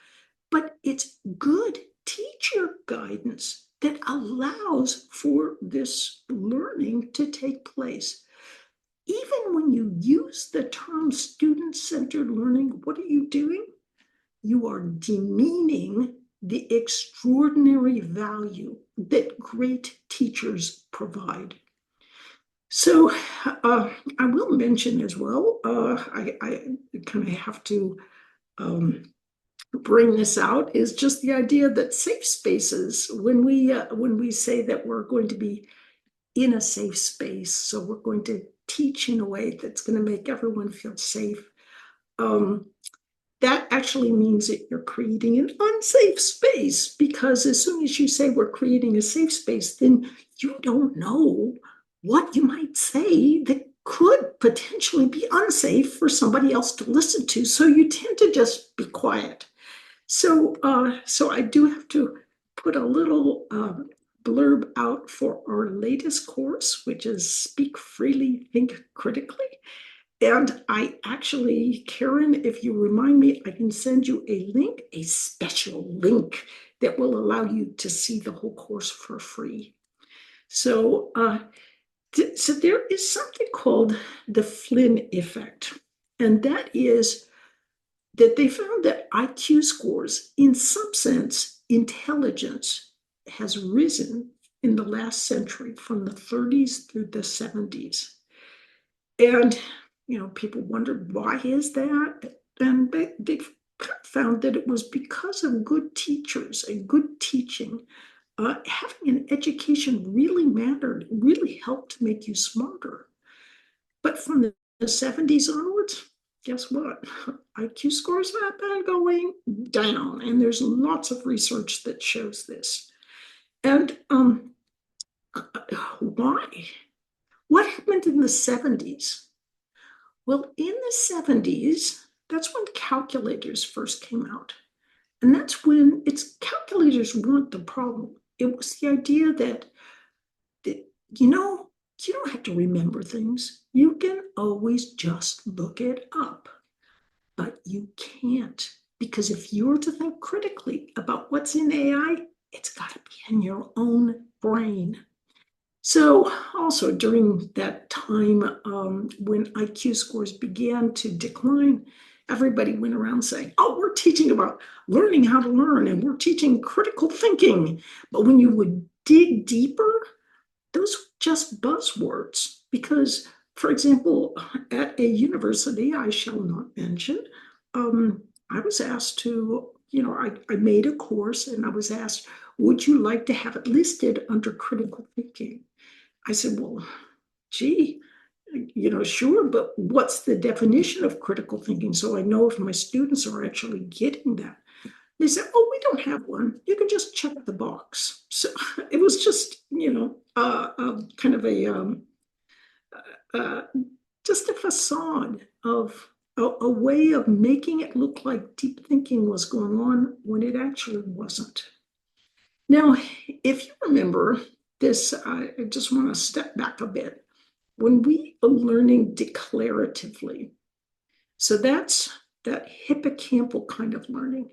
But it's good teacher guidance that allows for this learning to take place. Even when you use the term student-centered learning, what are you doing? You are demeaning the extraordinary value that great teachers provide. So I will mention as well, I kind of have to bring this out, is just the idea that safe spaces, when we say that we're going to be in a safe space, so we're going to teach in a way that's going to make everyone feel safe, that actually means that you're creating an unsafe space, because as soon as you say we're creating a safe space, then you don't know what you might say that could potentially be unsafe for somebody else to listen to. So you tend to just be quiet. So I do have to put a little blurb out for our latest course, which is Speak Freely, Think Critically. And I actually, Karen, if you remind me, I can send you a link, a special link that will allow you to see the whole course for free. So, so there is something called the Flynn effect, and that is that they found that IQ scores, in some sense, intelligence has risen in the last century from the 30s through the 70s. And, people wondered, why is that? And they found that it was because of good teachers and good teaching. Having an education really mattered, really helped to make you smarter. But from the 70s onwards, guess what? IQ scores have been going down, and there's lots of research that shows this. And why? What happened in the 70s? Well, in the 70s, that's when calculators first came out. And that's when calculators weren't the problem. It was the idea that you don't have to remember things. You can always just look it up. But you can't, because if you're to think critically about what's in AI, it's got to be in your own brain. So also during that time when IQ scores began to decline, everybody went around saying, oh, we're teaching about learning how to learn, and we're teaching critical thinking. But when you would dig deeper, those were just buzzwords. Because, for example, at a university I shall not mention, I was asked to, I made a course, and I was asked, would you like to have it listed under critical thinking? I said, well, gee, sure, but what's the definition of critical thinking? So I know if my students are actually getting that. They said, oh, we don't have one. You can just check the box. So it was just, kind of uh, just a facade of a way of making it look like deep thinking was going on when it actually wasn't. Now, if you remember this, I just want to step back a bit. When we are learning declaratively, so that's that hippocampal kind of learning.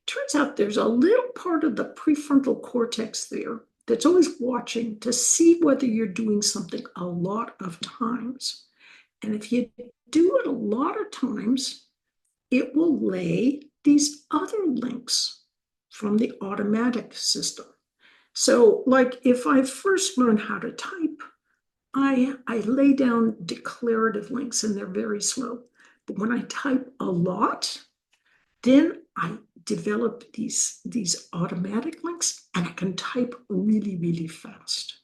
Turns out there's a little part of the prefrontal cortex there that's always watching to see whether you're doing something a lot of times. And if you do it a lot of times, it will lay these other links from the automatic system. So, like if I first learn how to type, I lay down declarative links, and they're very slow. But when I type a lot, then I develop these automatic links, and I can type really, really fast.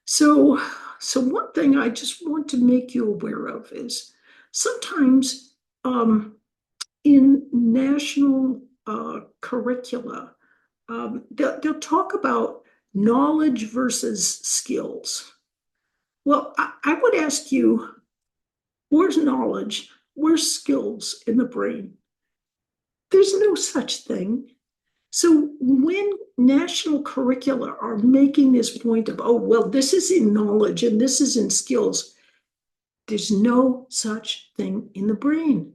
So, so one thing I just want to make you aware of is sometimes in national curricula, they'll talk about knowledge versus skills. Well, I would ask you, where's knowledge? Where's skills in the brain? There's no such thing. So when national curricula are making this point of, oh, well, this is in knowledge and this is in skills, there's no such thing in the brain.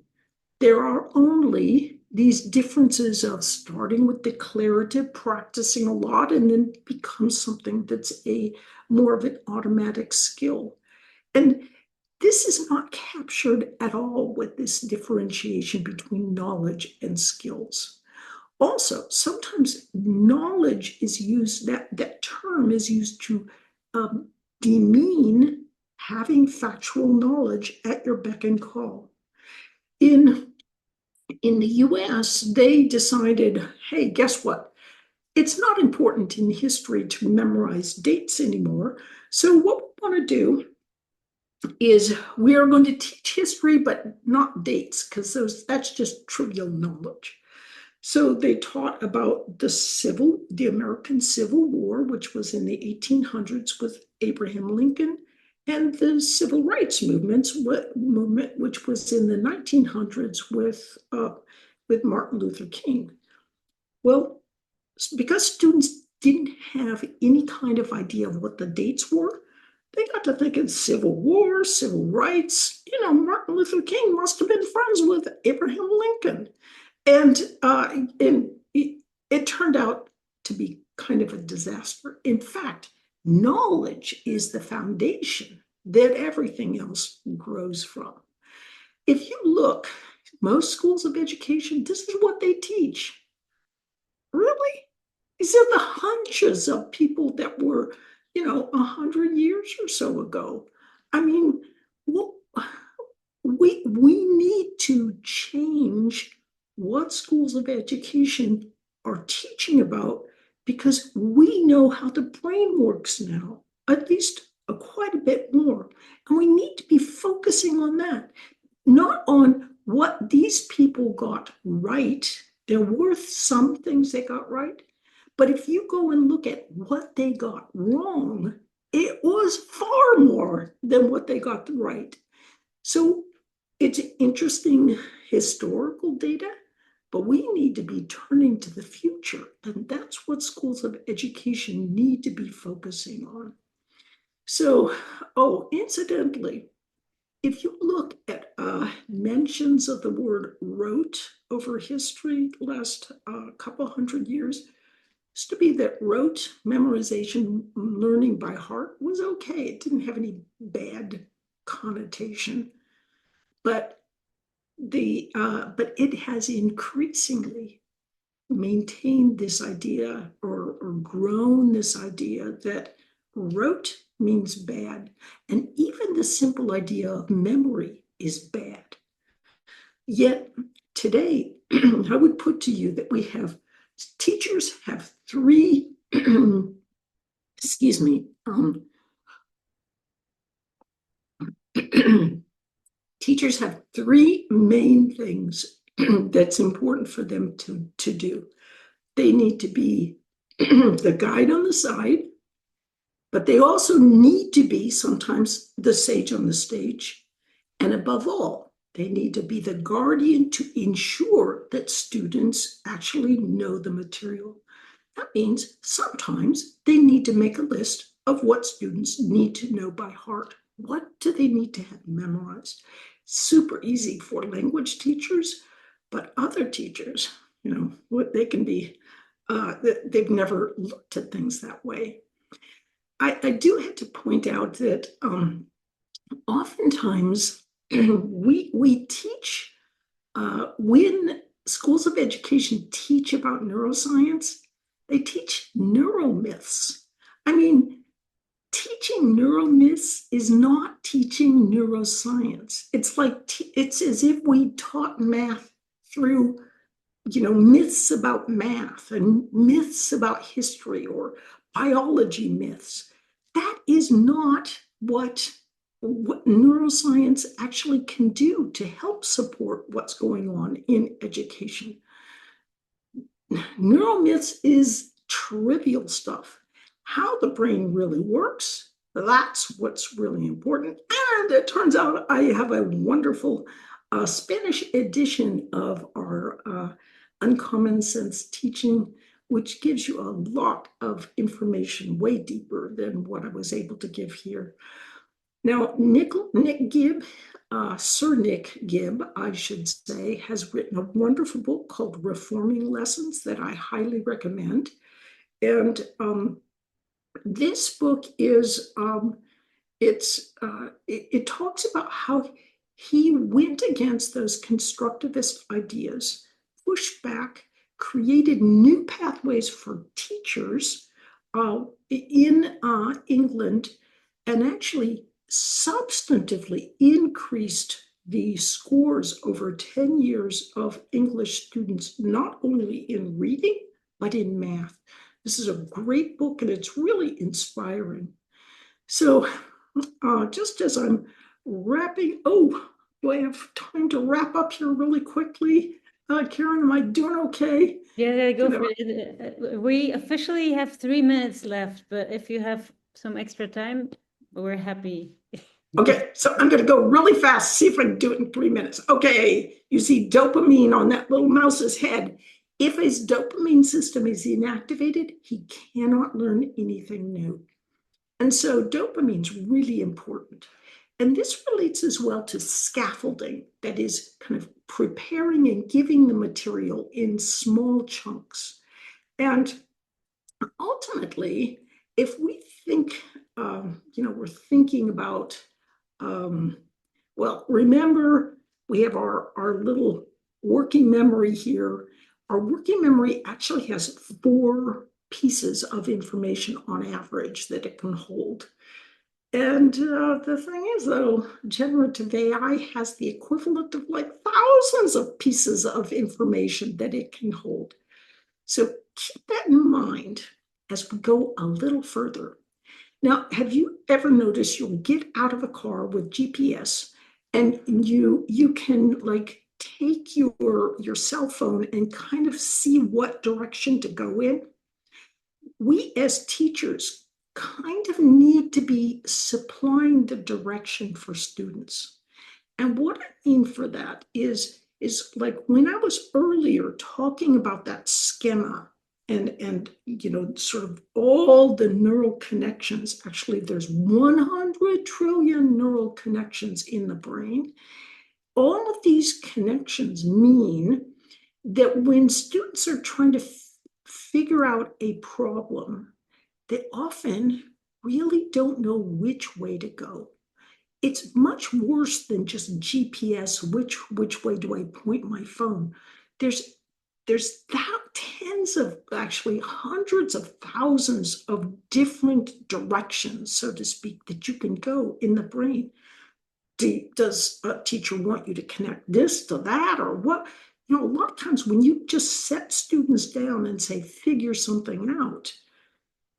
There are only these differences of starting with declarative, practicing a lot, and then becomes something that's a more of an automatic skill. And this is not captured at all with this differentiation between knowledge and skills. Also, sometimes knowledge is used, that term is used to um, demean having factual knowledge at your beck and call. In, in the US, they decided, hey, guess what? It's not important in history to memorize dates anymore. So, what we want to do is we are going to teach history, but not dates, because that's just trivial knowledge. So they taught about the American Civil War, which was in the 1800s with Abraham Lincoln, and the Civil Rights movement, which was in the 1900s with Martin Luther King. Well, because students didn't have any kind of idea of what the dates were, they got to thinking Civil War, civil rights. Martin Luther King must have been friends with Abraham Lincoln. And it turned out to be kind of a disaster. In fact, knowledge is the foundation that everything else grows from. If you look, most schools of education, this is what they teach. Really? These are the hunches of people that were, 100 years or so ago. I mean, well, we need to change what schools of education are teaching about, because we know how the brain works now, at least quite a bit more. And we need to be focusing on that, not on what these people got right. There were some things they got right, but if you go and look at what they got wrong, it was far more than what they got right. So it's interesting historical data, but we need to be turning to the future. And that's what schools of education need to be focusing on. So, oh, incidentally, if you look at mentions of the word rote over history last couple hundred years, used to be that rote memorization, learning by heart, was okay. It didn't have any bad connotation. But but it has increasingly maintained this idea, or grown this idea that rote means bad, and even the simple idea of memory is bad. Yet today, I would put to you that teachers have three, excuse me, teachers have three main things that's important for them to do. They need to be the guide on the side, but they also need to be sometimes the sage on the stage. And above all, they need to be the guardian to ensure that students actually know the material. That means sometimes they need to make a list of what students need to know by heart. What do they need to have memorized? Super easy for language teachers, but other teachers, they can be, they've never looked at things that way. I do have to point out that oftentimes we teach, when schools of education teach about neuroscience, they teach neuromyths. I mean, teaching neuromyths is not teaching neuroscience. It's as if we taught math through, myths about math and myths about history, or biology myths. That is not what neuroscience actually can do to help support what's going on in education. Neuromyths is trivial stuff. How the brain really works, that's what's really important. And it turns out I have a wonderful Spanish edition of our Uncommon Sense teaching, which gives you a lot of information way deeper than what I was able to give here. Now, Nick Gibb, Sir Nick Gibb, I should say, has written a wonderful book called Reforming Lessons that I highly recommend. And this book is, it talks about how he went against those constructivist ideas, pushed back, created new pathways for teachers in England, and actually substantively increased the scores over 10 years of English students, not only in reading, but in math. This is a great book and it's really inspiring. So just as I'm wrapping, do I have time to wrap up here really quickly? Karen, am I doing okay? Yeah, go for it. We officially have 3 minutes left, but if you have some extra time, we're happy. Okay, so I'm going to go really fast, see if I can do it in 3 minutes. Okay, you see dopamine on that little mouse's head. If his dopamine system is inactivated, he cannot learn anything new. And so dopamine's really important. And this relates as well to scaffolding, that is kind of preparing and giving the material in small chunks. And ultimately, if we think, we're thinking about, well, remember, we have our little working memory here. Our working memory actually has 4 pieces of information on average that it can hold. And the thing is, though, generative AI has the equivalent of like thousands of pieces of information that it can hold. So keep that in mind as we go a little further. Now, have you ever noticed you'll get out of a car with GPS and you can like take your cell phone and kind of see what direction to go in? We as teachers kind of need to be supplying the direction for students. And what I mean for that is like when I was earlier talking about that schema and sort of all the neural connections. Actually, there's 100 trillion neural connections in the brain. All of these connections mean that when students are trying to figure out a problem, they often really don't know which way to go. It's much worse than just GPS. Which way do I point my phone? There's tens of, actually hundreds of thousands of different directions, so to speak, that you can go in the brain. Does a teacher want you to connect this to that or what? A lot of times when you just set students down and say, figure something out,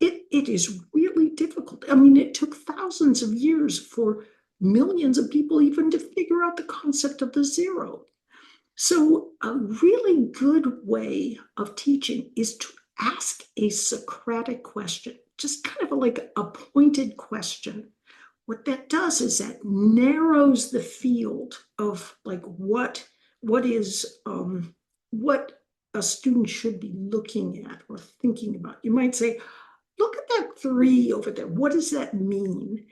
it is really difficult. I mean, it took thousands of years for millions of people even to figure out the concept of the zero. So a really good way of teaching is to ask a Socratic question, just kind of like a pointed question. What that does is that narrows the field of like what a student should be looking at or thinking about. You might say, look at that 3 over there. What does that mean?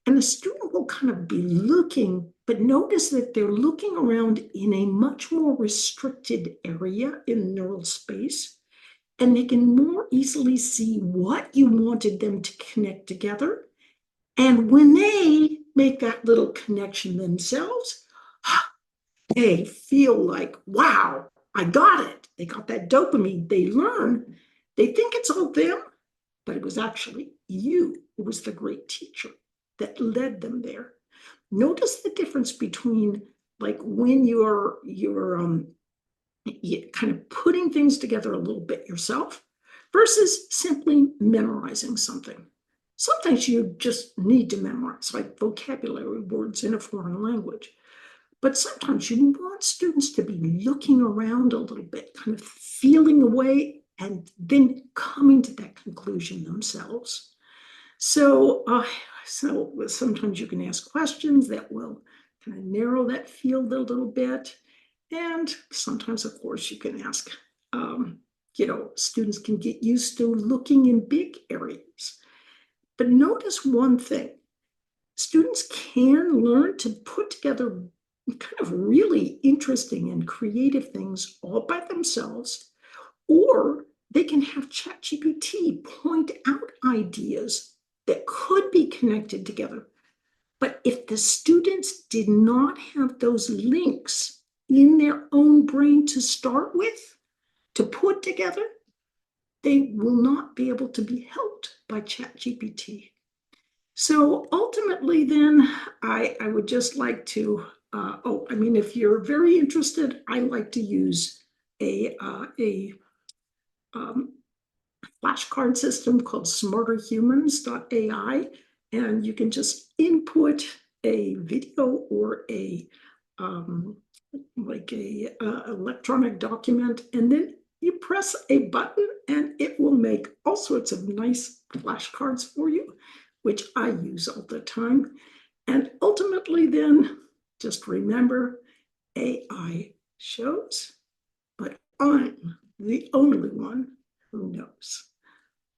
And the student will kind of be looking, but notice that they're looking around in a much more restricted area in neural space, and they can more easily see what you wanted them to connect together. And when they make that little connection themselves, they feel like, wow, I got it. They got that dopamine. They learn. They think it's all them, but it was actually you who was the great teacher that led them there. Notice the difference between like when you're kind of putting things together a little bit yourself versus simply memorizing something. Sometimes you just need to memorize, like vocabulary words in a foreign language. But sometimes you want students to be looking around a little bit, kind of feeling away, and then coming to that conclusion themselves. So, so sometimes you can ask questions that will kind of narrow that field a little bit. And sometimes, of course, you can ask, students can get used to looking in big areas. But notice one thing, students can learn to put together kind of really interesting and creative things all by themselves, or they can have ChatGPT point out ideas that could be connected together. But if the students did not have those links in their own brain to start with, to put together, they will not be able to be helped by ChatGPT. So ultimately, then, I would just like to, if you're very interested, I like to use a flashcard system called smarterhumans.ai, and you can just input a video or a electronic document, and then you press a button and it will make all sorts of nice flashcards for you, which I use all the time. And ultimately, then, just remember, AI shows, but I'm the only one who knows.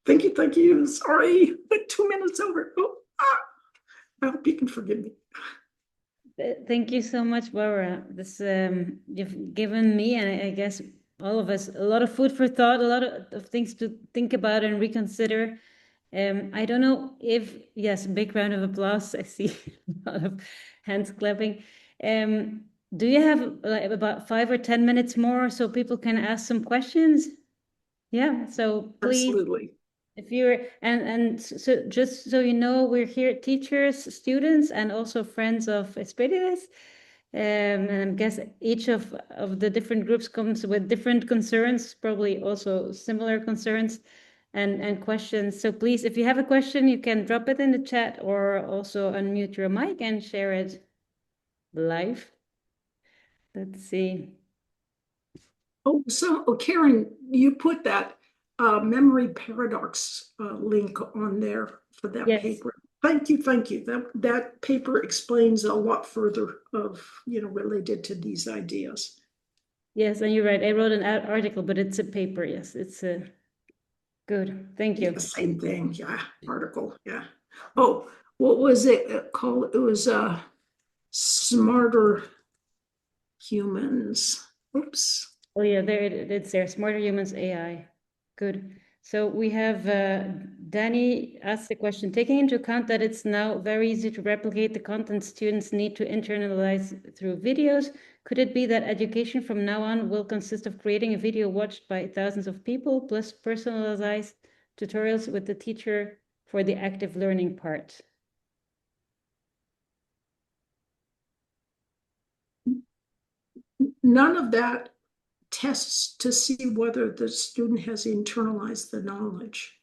Thank you, thank you. Sorry, but 2 minutes over. I hope you can forgive me. Thank you so much, Barbara. This you've given me, and I guess all of us, a lot of food for thought, a lot of things to think about and reconsider. I don't know if, yes, big round of applause. I see a lot of hands clapping. Do you have like about 5 or 10 minutes more so people can ask some questions? Yeah, so please. Absolutely. If you're and so just so you know, we're here teachers, students, and also friends of Expeditus. And I guess each of the different groups comes with different concerns, probably also similar concerns and questions. So please, if you have a question, you can drop it in the chat or also unmute your mic and share it live. Let's see. Karen, you put that memory paradox link on there for that Yes. paper. Thank you, thank you. That paper explains a lot further of, related to these ideas. Yes, and you're right. I wrote an article, but it's a paper. Yes, it's a good. Thank you. Yeah, same thing, yeah, article, yeah. Oh, what was it called? It was Smarter Humans. Oops. Oh yeah, there it's there. Smarter Humans AI. Good. So we have Danny asked the question, taking into account that it's now very easy to replicate the content students need to internalize through videos, could it be that education from now on will consist of creating a video watched by thousands of people plus personalized tutorials with the teacher for the active learning part? None of that tests to see whether the student has internalized the knowledge.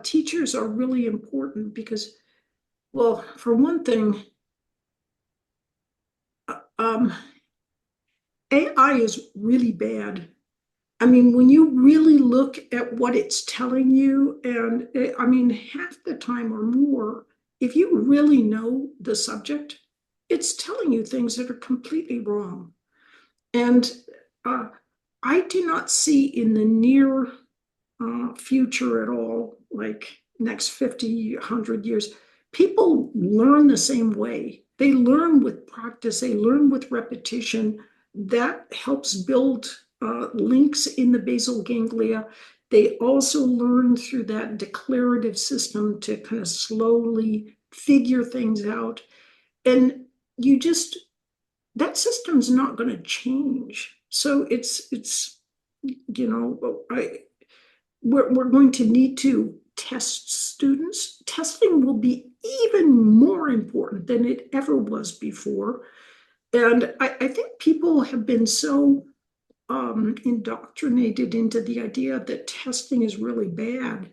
Teachers are really important because, well, for one thing, AI is really bad. I mean, when you really look at what it's telling you, and half the time or more, if you really know the subject, it's telling you things that are completely wrong. And uh, I do not see in the near future at all, like next 50, 100 years, people learn the same way. They learn with practice, they learn with repetition. That helps build links in the basal ganglia. They also learn through that declarative system to kind of slowly figure things out. And you just, that system's not going to change. So we're going to need to test students. Testing will be even more important than it ever was before. And I think people have been so indoctrinated into the idea that testing is really bad.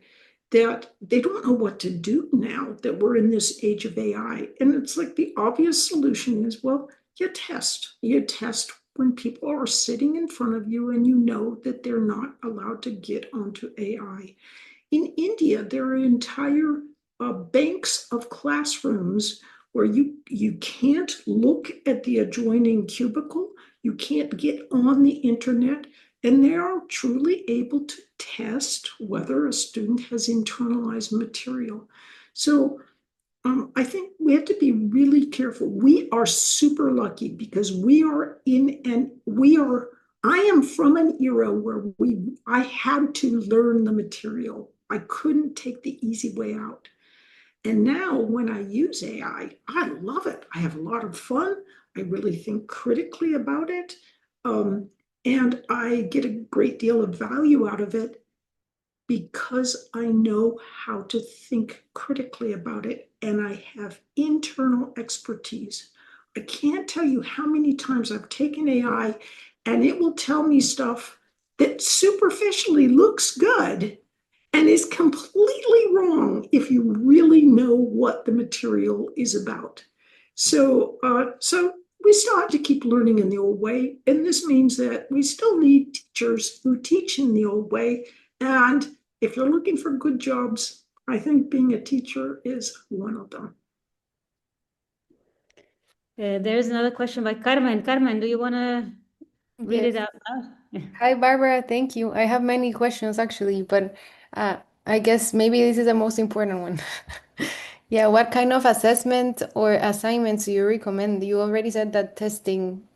that they don't know what to do now that we're in this age of AI. And it's like the obvious solution is, well, you test. You test when people are sitting in front of you and you know that they're not allowed to get onto AI. In India, there are entire banks of classrooms where you can't look at the adjoining cubicle, you can't get on the internet, and they are truly able to test whether a student has internalized material. So I think we have to be really careful. We are super lucky because I am from an era where I had to learn the material. I couldn't take the easy way out. And now when I use AI, I love it. I have a lot of fun. I really think critically about it. Um, and I get a great deal of value out of it because I know how to think critically about it and I have internal expertise. I can't tell you how many times I've taken AI and it will tell me stuff that superficially looks good and is completely wrong if you really know what the material is about. So we still have to keep learning in the old way, and this means that we still need teachers who teach in the old way. And if you're looking for good jobs, I think being a teacher is one of them. There's another question by Carmen. Carmen, do you want to read it Yes. out loud? Hi, Barbara. Thank you. I have many questions actually, but I guess maybe this is the most important one. Yeah, what kind of assessment or assignments do you recommend? You already said that testing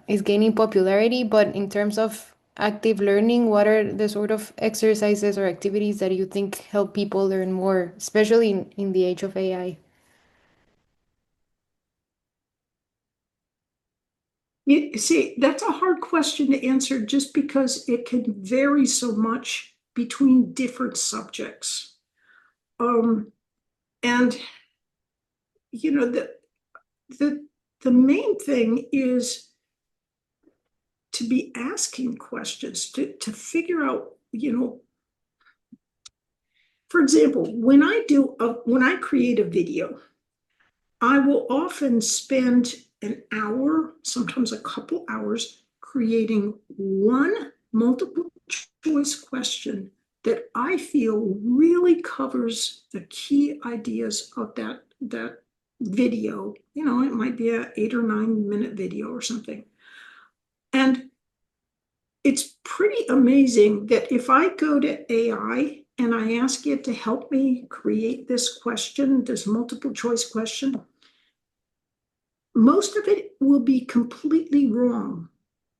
is gaining popularity, but in terms of active learning, what are the sort of exercises or activities that you think help people learn more, especially in the age of AI? You see, that's a hard question to answer just because it can vary so much between different subjects. Um, and you know, the the main thing is to be asking questions to figure out, for example, when I create a video, I will often spend an hour, sometimes a couple hours, creating one multiple choice question that I feel really covers the key ideas of that video. It might be an 8 or 9 minute video or something. And it's pretty amazing that if I go to AI and I ask it to help me create this question, this multiple choice question, most of it will be completely wrong.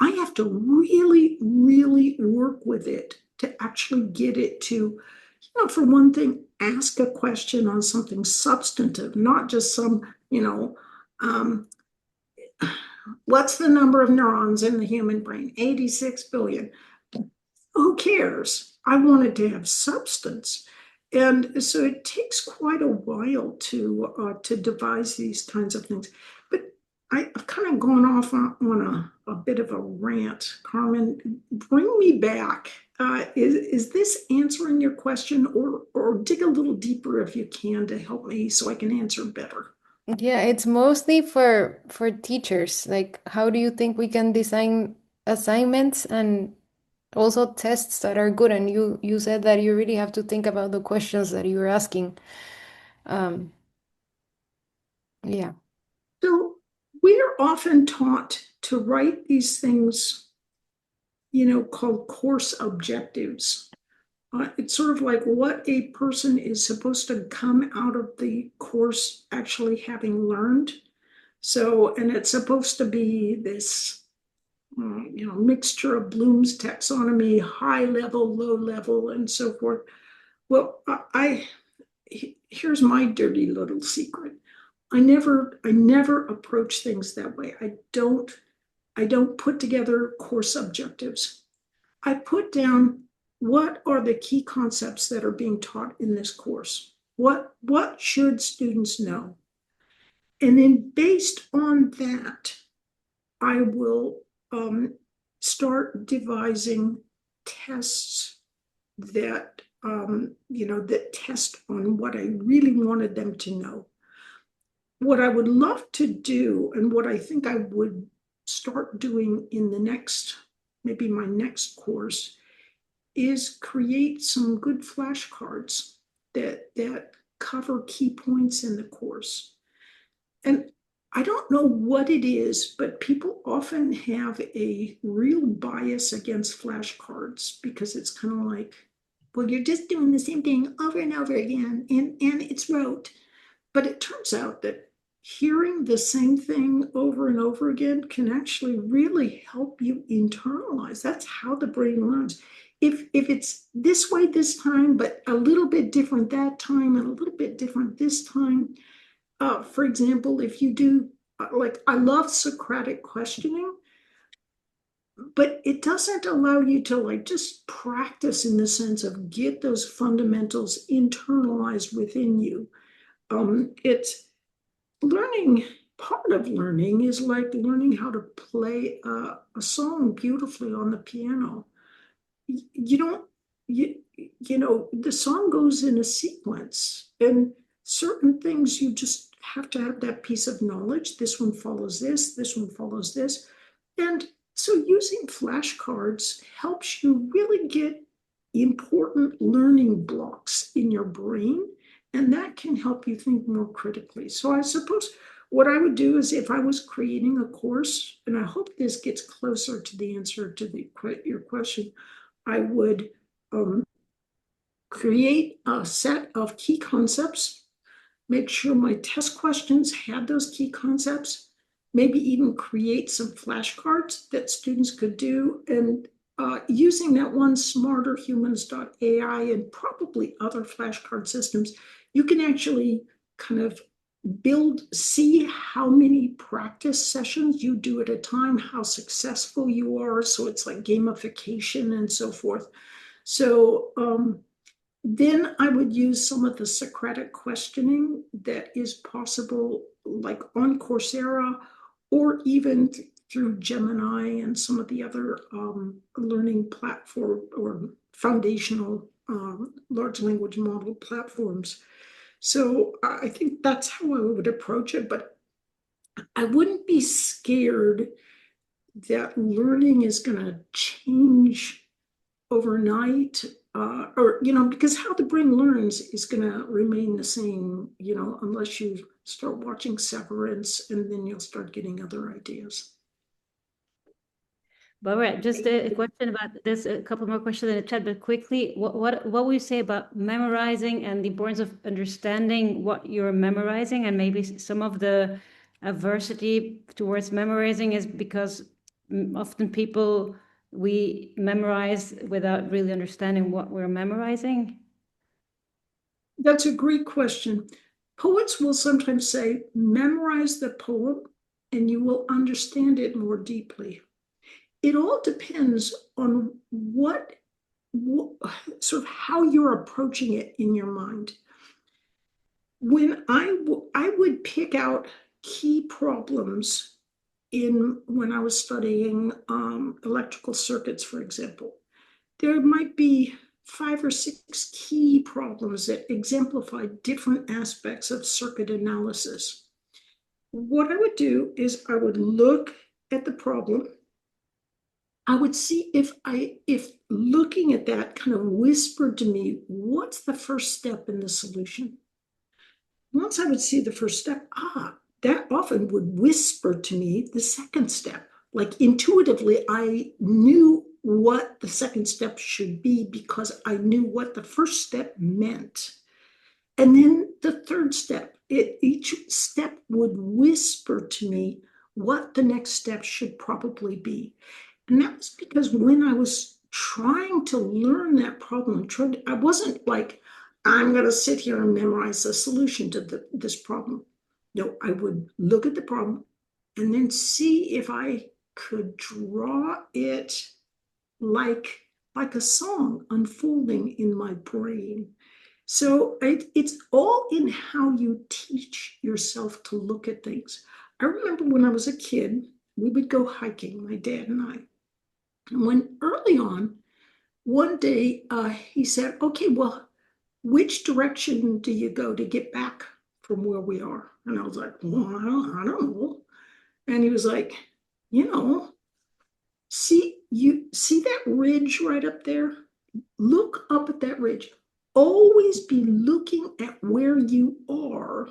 I have to really, really work with it to actually get it to, for one thing, ask a question on something substantive, not just some, what's the number of neurons in the human brain? 86 billion. Who cares? I wanted to have substance. And so it takes quite a while to devise these kinds of things. But I've kind of gone off on a bit of a rant. Carmen, bring me back. Is this answering your question, or dig a little deeper if you can to help me so I can answer better? Yeah, it's mostly for teachers. Like, how do you think we can design assignments and also tests that are good? And you said that you really have to think about the questions that you're asking. Um, yeah. So we're often taught to write these things, called course objectives. It's sort of like what a person is supposed to come out of the course actually having learned. So, and it's supposed to be this, mixture of Bloom's taxonomy, high level, low level, and so forth. Well, here's my dirty little secret. I never approach things that way. I don't put together course objectives. I put down what are the key concepts that are being taught in this course? What should students know? And then based on that, I will start devising tests that that test on what I really wanted them to know. What I would love to do, and what I think I would start doing in maybe my next course, is create some good flashcards that cover key points in the course. And I don't know what it is, but people often have a real bias against flashcards because it's kind of like, well, you're just doing the same thing over and over again, and it's rote. But it turns out that hearing the same thing over and over again can actually really help you internalize. That's how the brain learns. If it's this way this time, but a little bit different that time and a little bit different this time. For example, if you do, I love Socratic questioning, but it doesn't allow you to just practice in the sense of get those fundamentals internalized within you. It's learning. Part of learning is like learning how to play a song beautifully on the piano. You don't, the song goes in a sequence, and certain things you just have to have that piece of knowledge. This one follows this one follows this. And so using flashcards helps you really get important learning blocks in your brain, and that can help you think more critically. So I suppose what I would do is if I was creating a course, and I hope this gets closer to the answer to your question, I would create a set of key concepts, make sure my test questions had those key concepts, maybe even create some flashcards that students could do, and using that one smarterhumans.ai and probably other flashcard systems, you can actually kind of see how many practice sessions you do at a time, how successful you are. So it's like gamification and so forth. So then I would use some of the Socratic questioning that is possible, like on Coursera, or even through Gemini and some of the other learning platform or foundational large language model platforms. So I think that's how I would approach it, but I wouldn't be scared that learning is going to change overnight, because how the brain learns is going to remain the same, unless you start watching Severance, and then you'll start getting other ideas. Barbara, just a question about this, a couple more questions in the chat, but quickly, what would you say about memorizing and the importance of understanding what you're memorizing, and maybe some of the adversity towards memorizing is because often we memorize without really understanding what we're memorizing? That's a great question. Poets will sometimes say, memorize the poem and you will understand it more deeply. It all depends on what sort of how you're approaching it in your mind. When I would pick out key problems when I was studying electrical circuits, for example, there might be 5 or 6 key problems that exemplify different aspects of circuit analysis. What I would do is I would look at the problem. I would see if looking at that kind of whispered to me, what's the first step in the solution? Once I would see the first step, that often would whisper to me the second step. Like intuitively, I knew what the second step should be because I knew what the first step meant. And then the third step, each step would whisper to me what the next step should probably be. And that was because when I was trying to learn that problem, I wasn't like, I'm going to sit here and memorize the solution to this problem. No, I would look at the problem and then see if I could draw it like a song unfolding in my brain. So it's all in how you teach yourself to look at things. I remember when I was a kid, we would go hiking, my dad and I. And when early on, one day he said, okay, well, which direction do you go to get back from where we are? And I was like, well, I don't know. And he was like, you know, you see that ridge right up there? Look up at that ridge. Always be looking at where you are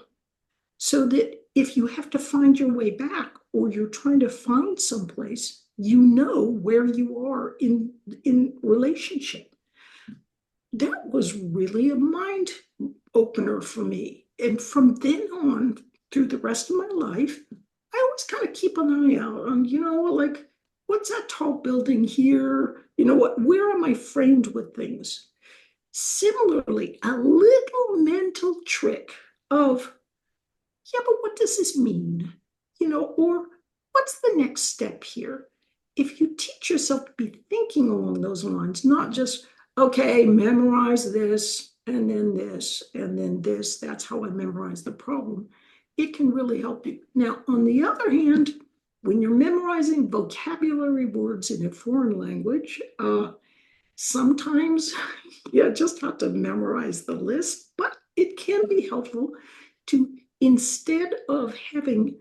so that if you have to find your way back or you're trying to find someplace, you know where you are in relationship. That was really a mind opener for me. And from then on, through the rest of my life, I always kind of keep an eye out on, like, what's that tall building here? You know what? Where am I framed with things? Similarly, a little mental trick of, yeah, but what does this mean? Or what's the next step here? If you teach yourself to be thinking along those lines, not just, okay, memorize this and then this and then this, that's how I memorize the problem, it can really help you. Now, on the other hand, when you're memorizing vocabulary words in a foreign language, sometimes you just have to memorize the list, but it can be helpful to, instead of having,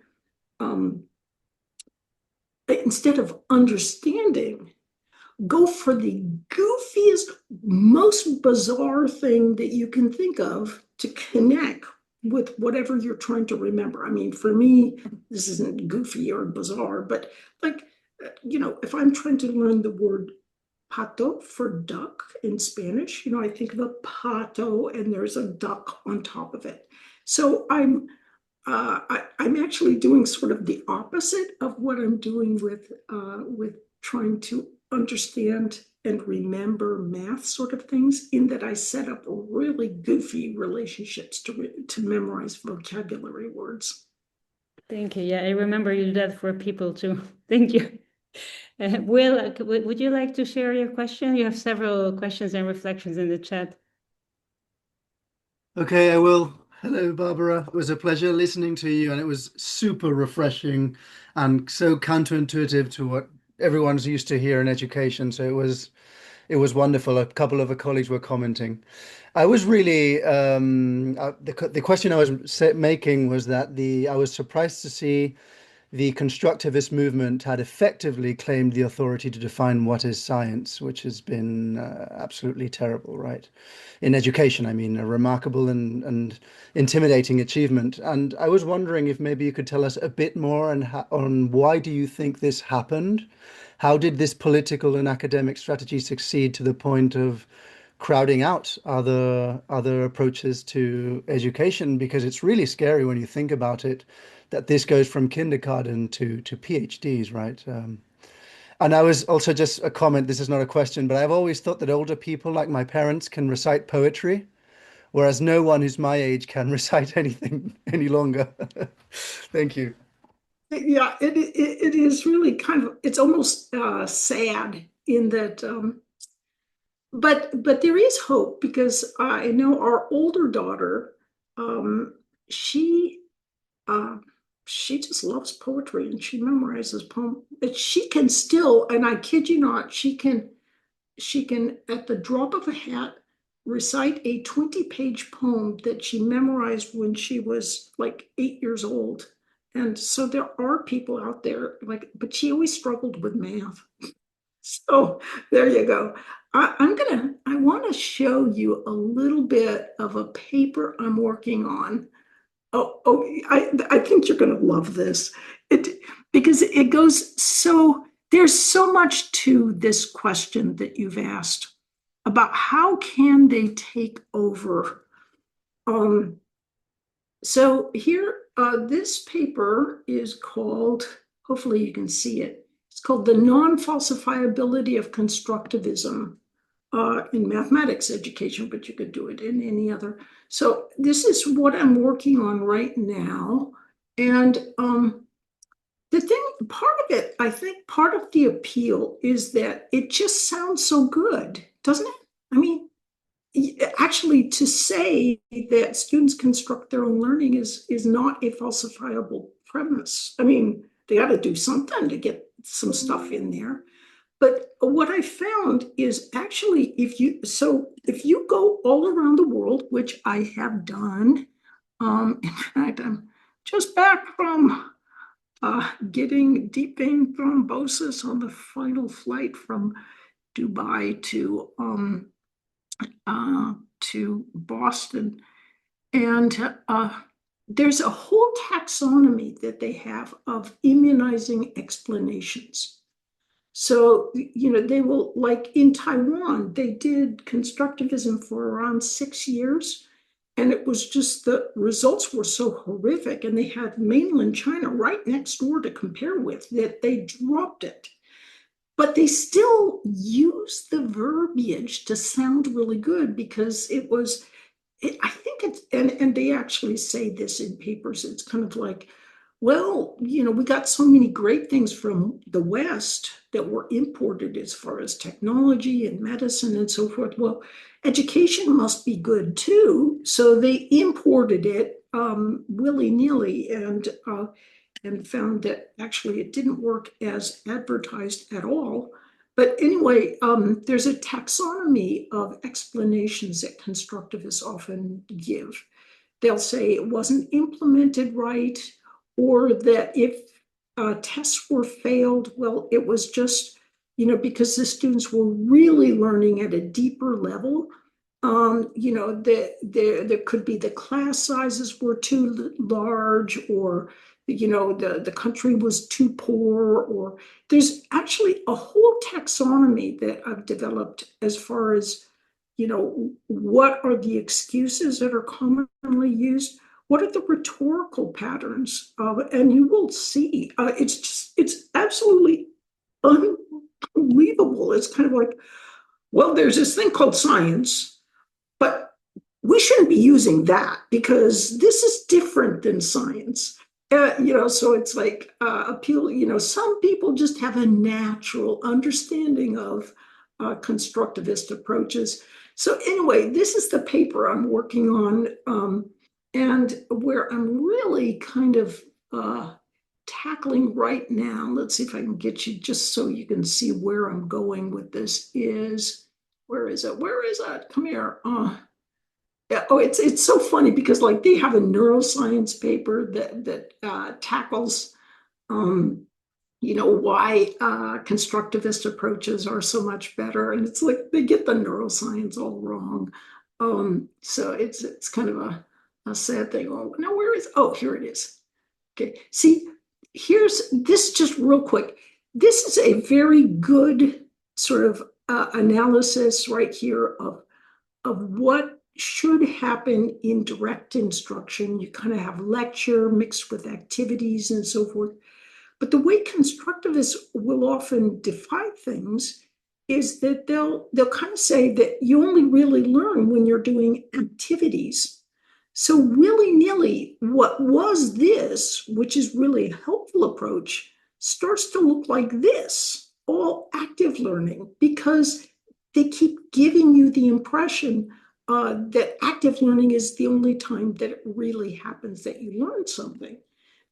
instead of understanding, go for the goofiest, most bizarre thing that you can think of to connect with whatever you're trying to remember. I mean, for me, this isn't goofy or bizarre, but like, if I'm trying to learn the word pato for duck in Spanish, I think of a pato and there's a duck on top of it. So I'm actually doing sort of the opposite of what I'm doing with trying to understand and remember math sort of things, in that I set up really goofy relationships to memorize vocabulary words. Thank you. Yeah, I remember you do that for people too. Thank you. Will, would you like to share your question? You have several questions and reflections in the chat. Okay, I will. Hello, Barbara. It was a pleasure listening to you, and it was super refreshing and so counterintuitive to what everyone's used to here in education. So it was wonderful. A couple of the colleagues were commenting. I was really the question I was making was that I was surprised to see the constructivist movement had effectively claimed the authority to define what is science, which has been absolutely terrible, right? In education, I mean, a remarkable and intimidating achievement. And I was wondering if maybe you could tell us a bit more on why do you think this happened? How did this political and academic strategy succeed to the point of crowding out other approaches to education? Because it's really scary when you think about it, that this goes from kindergarten to PhDs, right? And I was also, just a comment, this is not a question, but I've always thought that older people like my parents can recite poetry, whereas no one who's my age can recite anything any longer. Thank you. Yeah, it is really kind of, it's almost sad in that, but there is hope, because I know our older daughter, she uh, she just loves poetry and she memorizes poems. But she can still, and I kid you not, she can at the drop of a hat recite a 20-page poem that she memorized when she was like 8 years old. And so there are people out there like, but she always struggled with math. So there you go. I want to show you a little bit of a paper I'm working on. I think you're going to love this. Because it goes so, there's so much to this question that you've asked about how can they take over. So here, this paper is called, hopefully you can see it. It's called The Non-Falsifiability of Constructivism in Mathematics Education, but you could do it in any other. So this is what I'm working on right now. And the thing, part of it, I think part of the appeal is that it just sounds so good, doesn't it? I mean, actually, to say that students construct their own learning is not a falsifiable premise. I mean, they got to do something to get some stuff in there. But what I found is actually if you go all around the world, which I have done, in fact, I'm just back from getting deep vein thrombosis on the final flight from Dubai to Boston. And there's a whole taxonomy that they have of immunizing explanations. So, they will, like in Taiwan, they did constructivism for around 6 years. And it was just the results were so horrific. And they had mainland China right next door to compare with that they dropped it. But they still used the verbiage to sound really good because I think it's, and they actually say this in papers. It's kind of like, well, we got so many great things from the West that were imported as far as technology and medicine and so forth. Well, education must be good too. So they imported it willy-nilly and found that actually it didn't work as advertised at all. But anyway, there's a taxonomy of explanations that constructivists often give. They'll say it wasn't implemented right, or that if tests were failed, well, it was just, because the students were really learning at a deeper level. There could be the class sizes were too large, or the country was too poor, or there's actually a whole taxonomy that I've developed as far as what are the excuses that are commonly used, what are the rhetorical patterns, and you will see it's absolutely unbelievable. It's kind of like, well, there's this thing called science, but we shouldn't be using that because this is different than science. So it's like some people just have a natural understanding of constructivist approaches. So anyway, this is the paper I'm working on, and where I'm really kind of tackling right now. Let's see if I can get you just so you can see where I'm going with this where is it? Where is it? Come here. Yeah, it's so funny because like they have a neuroscience paper that tackles why constructivist approaches are so much better, and it's like they get the neuroscience all wrong. So it's kind of a sad thing. Oh, now here it is. Okay, see, here's this just real quick. This is a very good sort of analysis right here of what should happen in direct instruction. You kind of have lecture mixed with activities and so forth. But the way constructivists will often define things is that they'll kind of say that you only really learn when you're doing activities. So willy-nilly, what was this, which is really a helpful approach, starts to look like this, all active learning, because they keep giving you the impression that active learning is the only time that it really happens that you learn something.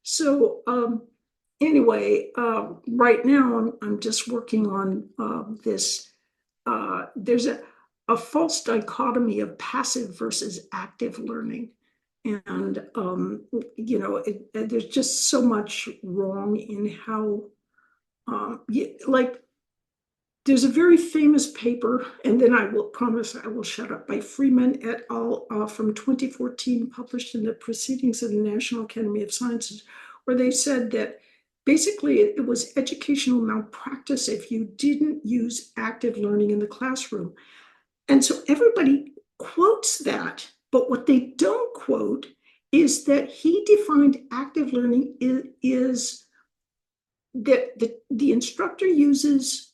So anyway, right now I'm just working on this. There's a false dichotomy of passive versus active learning. And, there's just so much wrong in how, like, there's a very famous paper, and then I will promise I will shut up, by Freeman et al. From 2014, published in the Proceedings of the National Academy of Sciences, where they said that basically it was educational malpractice if you didn't use active learning in the classroom. And so everybody quotes that, but what they don't quote is that he defined active learning is that the instructor uses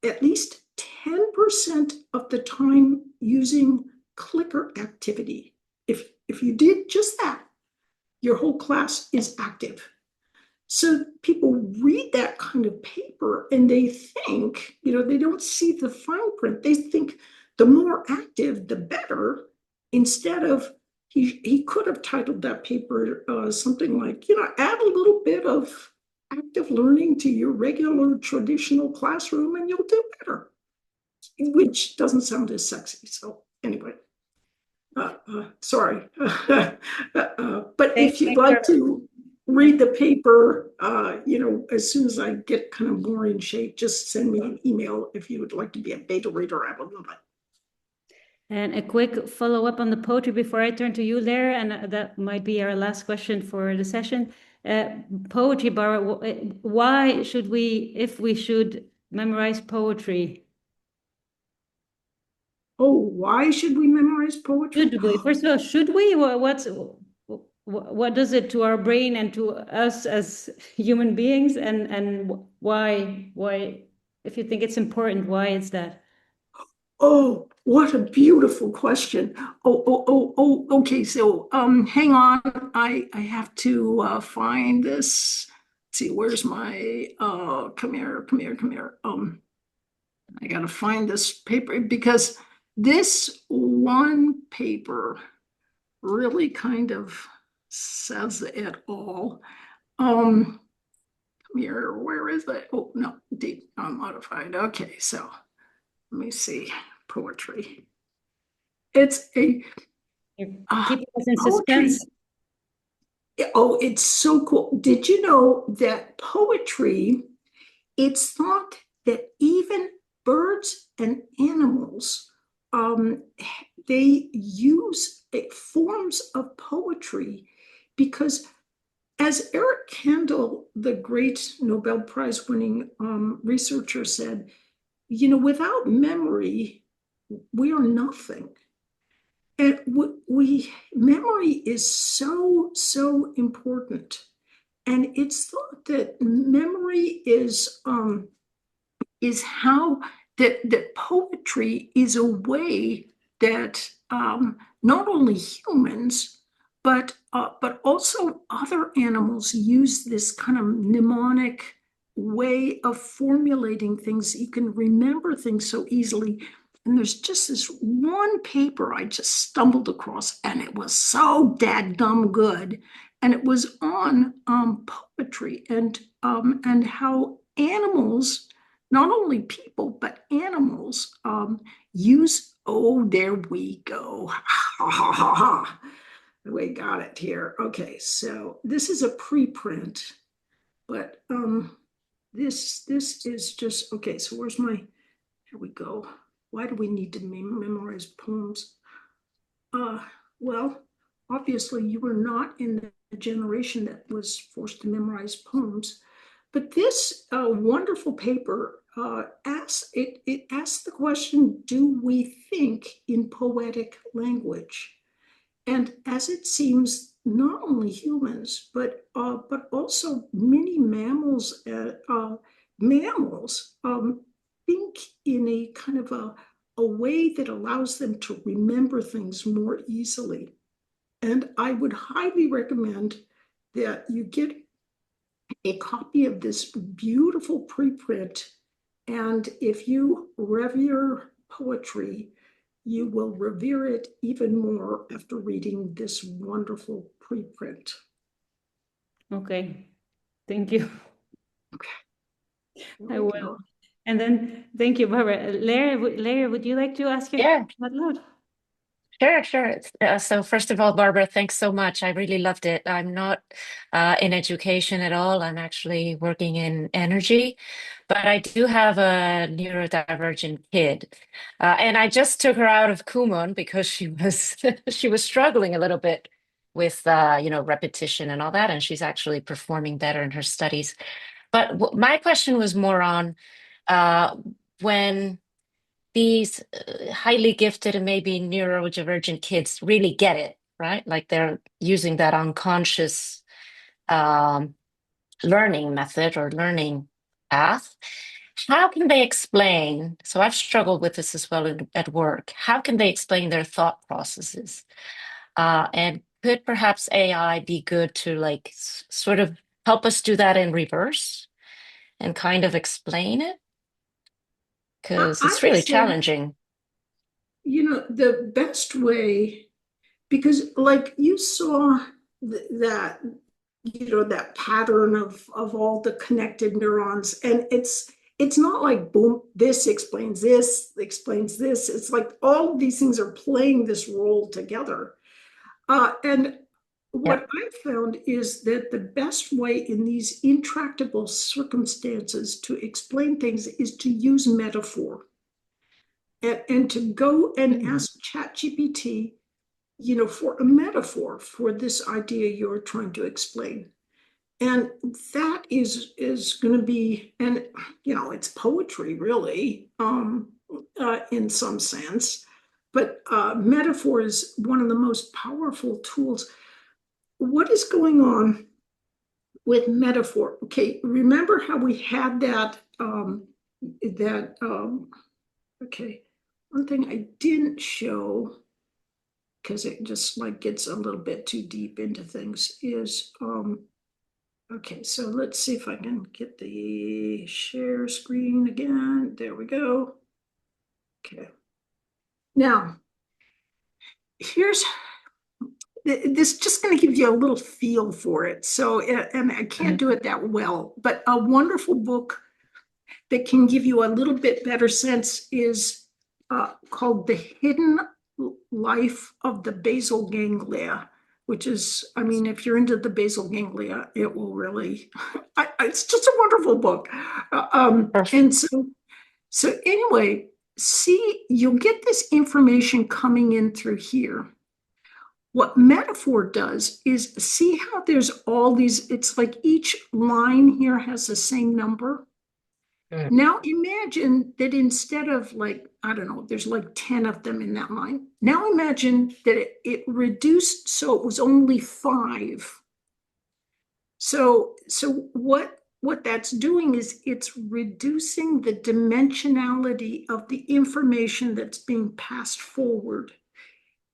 at least 10% of the time using clicker activity. If you did just that, your whole class is active. So people read that kind of paper and they think, they don't see the fine print. They think the more active, the better, instead of, he could have titled that paper something like, add a little bit of active learning to your regular traditional classroom and you'll do better, which doesn't sound as sexy. So anyway, sorry. But if you'd like to read the paper, as soon as I get kind of more in shape, just send me an email if you would like to be a beta reader. I would love it. And a quick follow-up on the poetry before I turn to you, Lara, and that might be our last question for the session. Poetry, Barbara, why should we, if we should, memorize poetry? Oh, why should we memorize poetry? Should we? First of all, should we? What does it to our brain and to us as human beings? And why, if you think it's important, why is that? Oh, what a beautiful question. Okay. So, hang on. I have to find this. Let's see, where's my come here. I gotta find this paper because this one paper really kind of says it all. Come here, where is it? Oh no, deep unmodified. Okay, so let me see. Poetry. It's a You're keeping us in poetry. suspense. Oh, it's so cool. Did you know that poetry, it's thought that even birds and animals, they use forms of poetry because as Eric Kandel, the great Nobel Prize winning researcher said, without memory, we are nothing. And memory is so important. And it's thought that memory is how that poetry is a way that not only humans but also other animals use this kind of mnemonic way of formulating things. You can remember things so easily. And there's just this one paper I just stumbled across, and it was so dadgum good. And it was on poetry and how animals, not only people, but animals use, oh, there we go. Ha, ha, ha, ha. We got it here. Okay, so this is a preprint, but this is just, okay, so where's my, here we go. Why do we need to memorize poems? Well, obviously you were not in the generation that was forced to memorize poems, but this wonderful paper asks the question: do we think in poetic language? And as it seems, not only humans, but also many mammals, think in a kind of a way that allows them to remember things more easily. And I would highly recommend that you get a copy of this beautiful preprint. And if you revere poetry, you will revere it even more after reading this wonderful preprint. Okay, thank you. Okay. I will. And then, thank you, Barbara. Lara, would you like to ask your question out loud? Sure. So first of all, Barbara, thanks so much. I really loved it. I'm not in education at all. I'm actually working in energy, but I do have a neurodivergent kid. And I just took her out of Kumon because she was she was struggling a little bit with repetition and all that, and she's actually performing better in her studies. But my question was more on when these highly gifted and maybe neurodivergent kids really get it, right? Like they're using that unconscious learning method or learning path. How can they explain? So I've struggled with this as well at work. How can they explain their thought processes? And could perhaps AI be good to like sort of help us do that in reverse and kind of explain it? Because it's really challenging. The best way, because like you saw that that pattern of all the connected neurons. And it's not like, boom, this explains this, explains this. It's like all of these things are playing this role together. And Yeah. what I found is that the best way in these intractable circumstances to explain things is to use metaphor and to go and ask ChatGPT, for a metaphor for this idea you're trying to explain. And that is going to be, and it's poetry really, in some sense, but metaphor is one of the most powerful tools. What is going on with metaphor? Okay, remember how we had okay, one thing I didn't show, because it just like gets a little bit too deep into things, is okay, so let's see if I can get the share screen again. There we go. Okay. Now, here's this, just going to give you a little feel for it. So, and I can't do it that well, but a wonderful book that can give you a little bit better sense is called The Hidden Life of the Basal Ganglia, which is, I mean, if you're into the basal ganglia, it will really, it's just a wonderful book. And so anyway, see, you'll get this information coming in through here. What metaphor does is, see how there's all these, it's like each line here has the same number. Now imagine that instead of like, I don't know, there's like 10 of them in that line. Now imagine that it reduced so it was only 5. So what that's doing is it's reducing the dimensionality of the information that's being passed forward.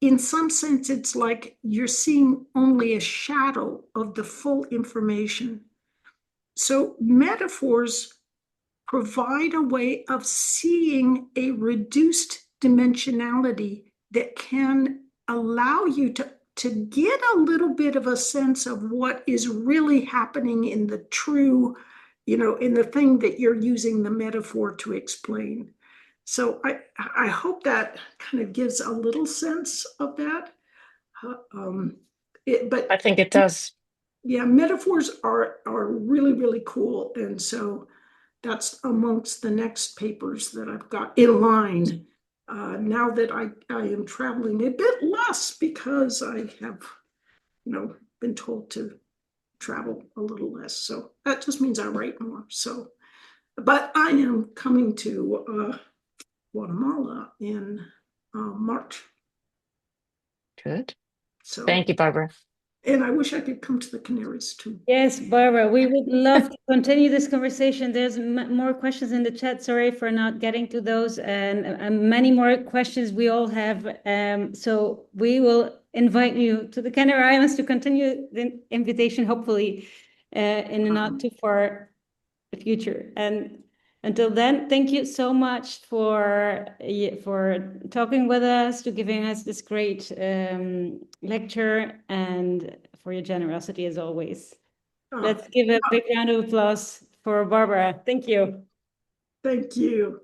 In some sense, it's like you're seeing only a shadow of the full information. So metaphors provide a way of seeing a reduced dimensionality that can allow you to get a little bit of a sense of what is really happening in the true, in the thing that you're using the metaphor to explain. So I hope that kind of gives a little sense of that. But I think it does. yeah, metaphors are really, really cool. And so that's amongst the next papers that I've got in line. Now that I am traveling a bit less because I have, been told to travel a little less. So that just means I write more. So, but I am coming to Guatemala in March. Good. So, Thank you, Barbara. and I wish I could come to the Canaries too. Yes, Barbara, we would love to continue this conversation. There's more questions in the chat. Sorry for not getting to those, and many more questions we all have. So we will invite you to the Canary Islands to continue the invitation, hopefully, in a not too far future. And until then, thank you so much for talking with us, to giving us this great lecture, and for your generosity as always. Let's give a big round of applause for Barbara. Thank you. Thank you.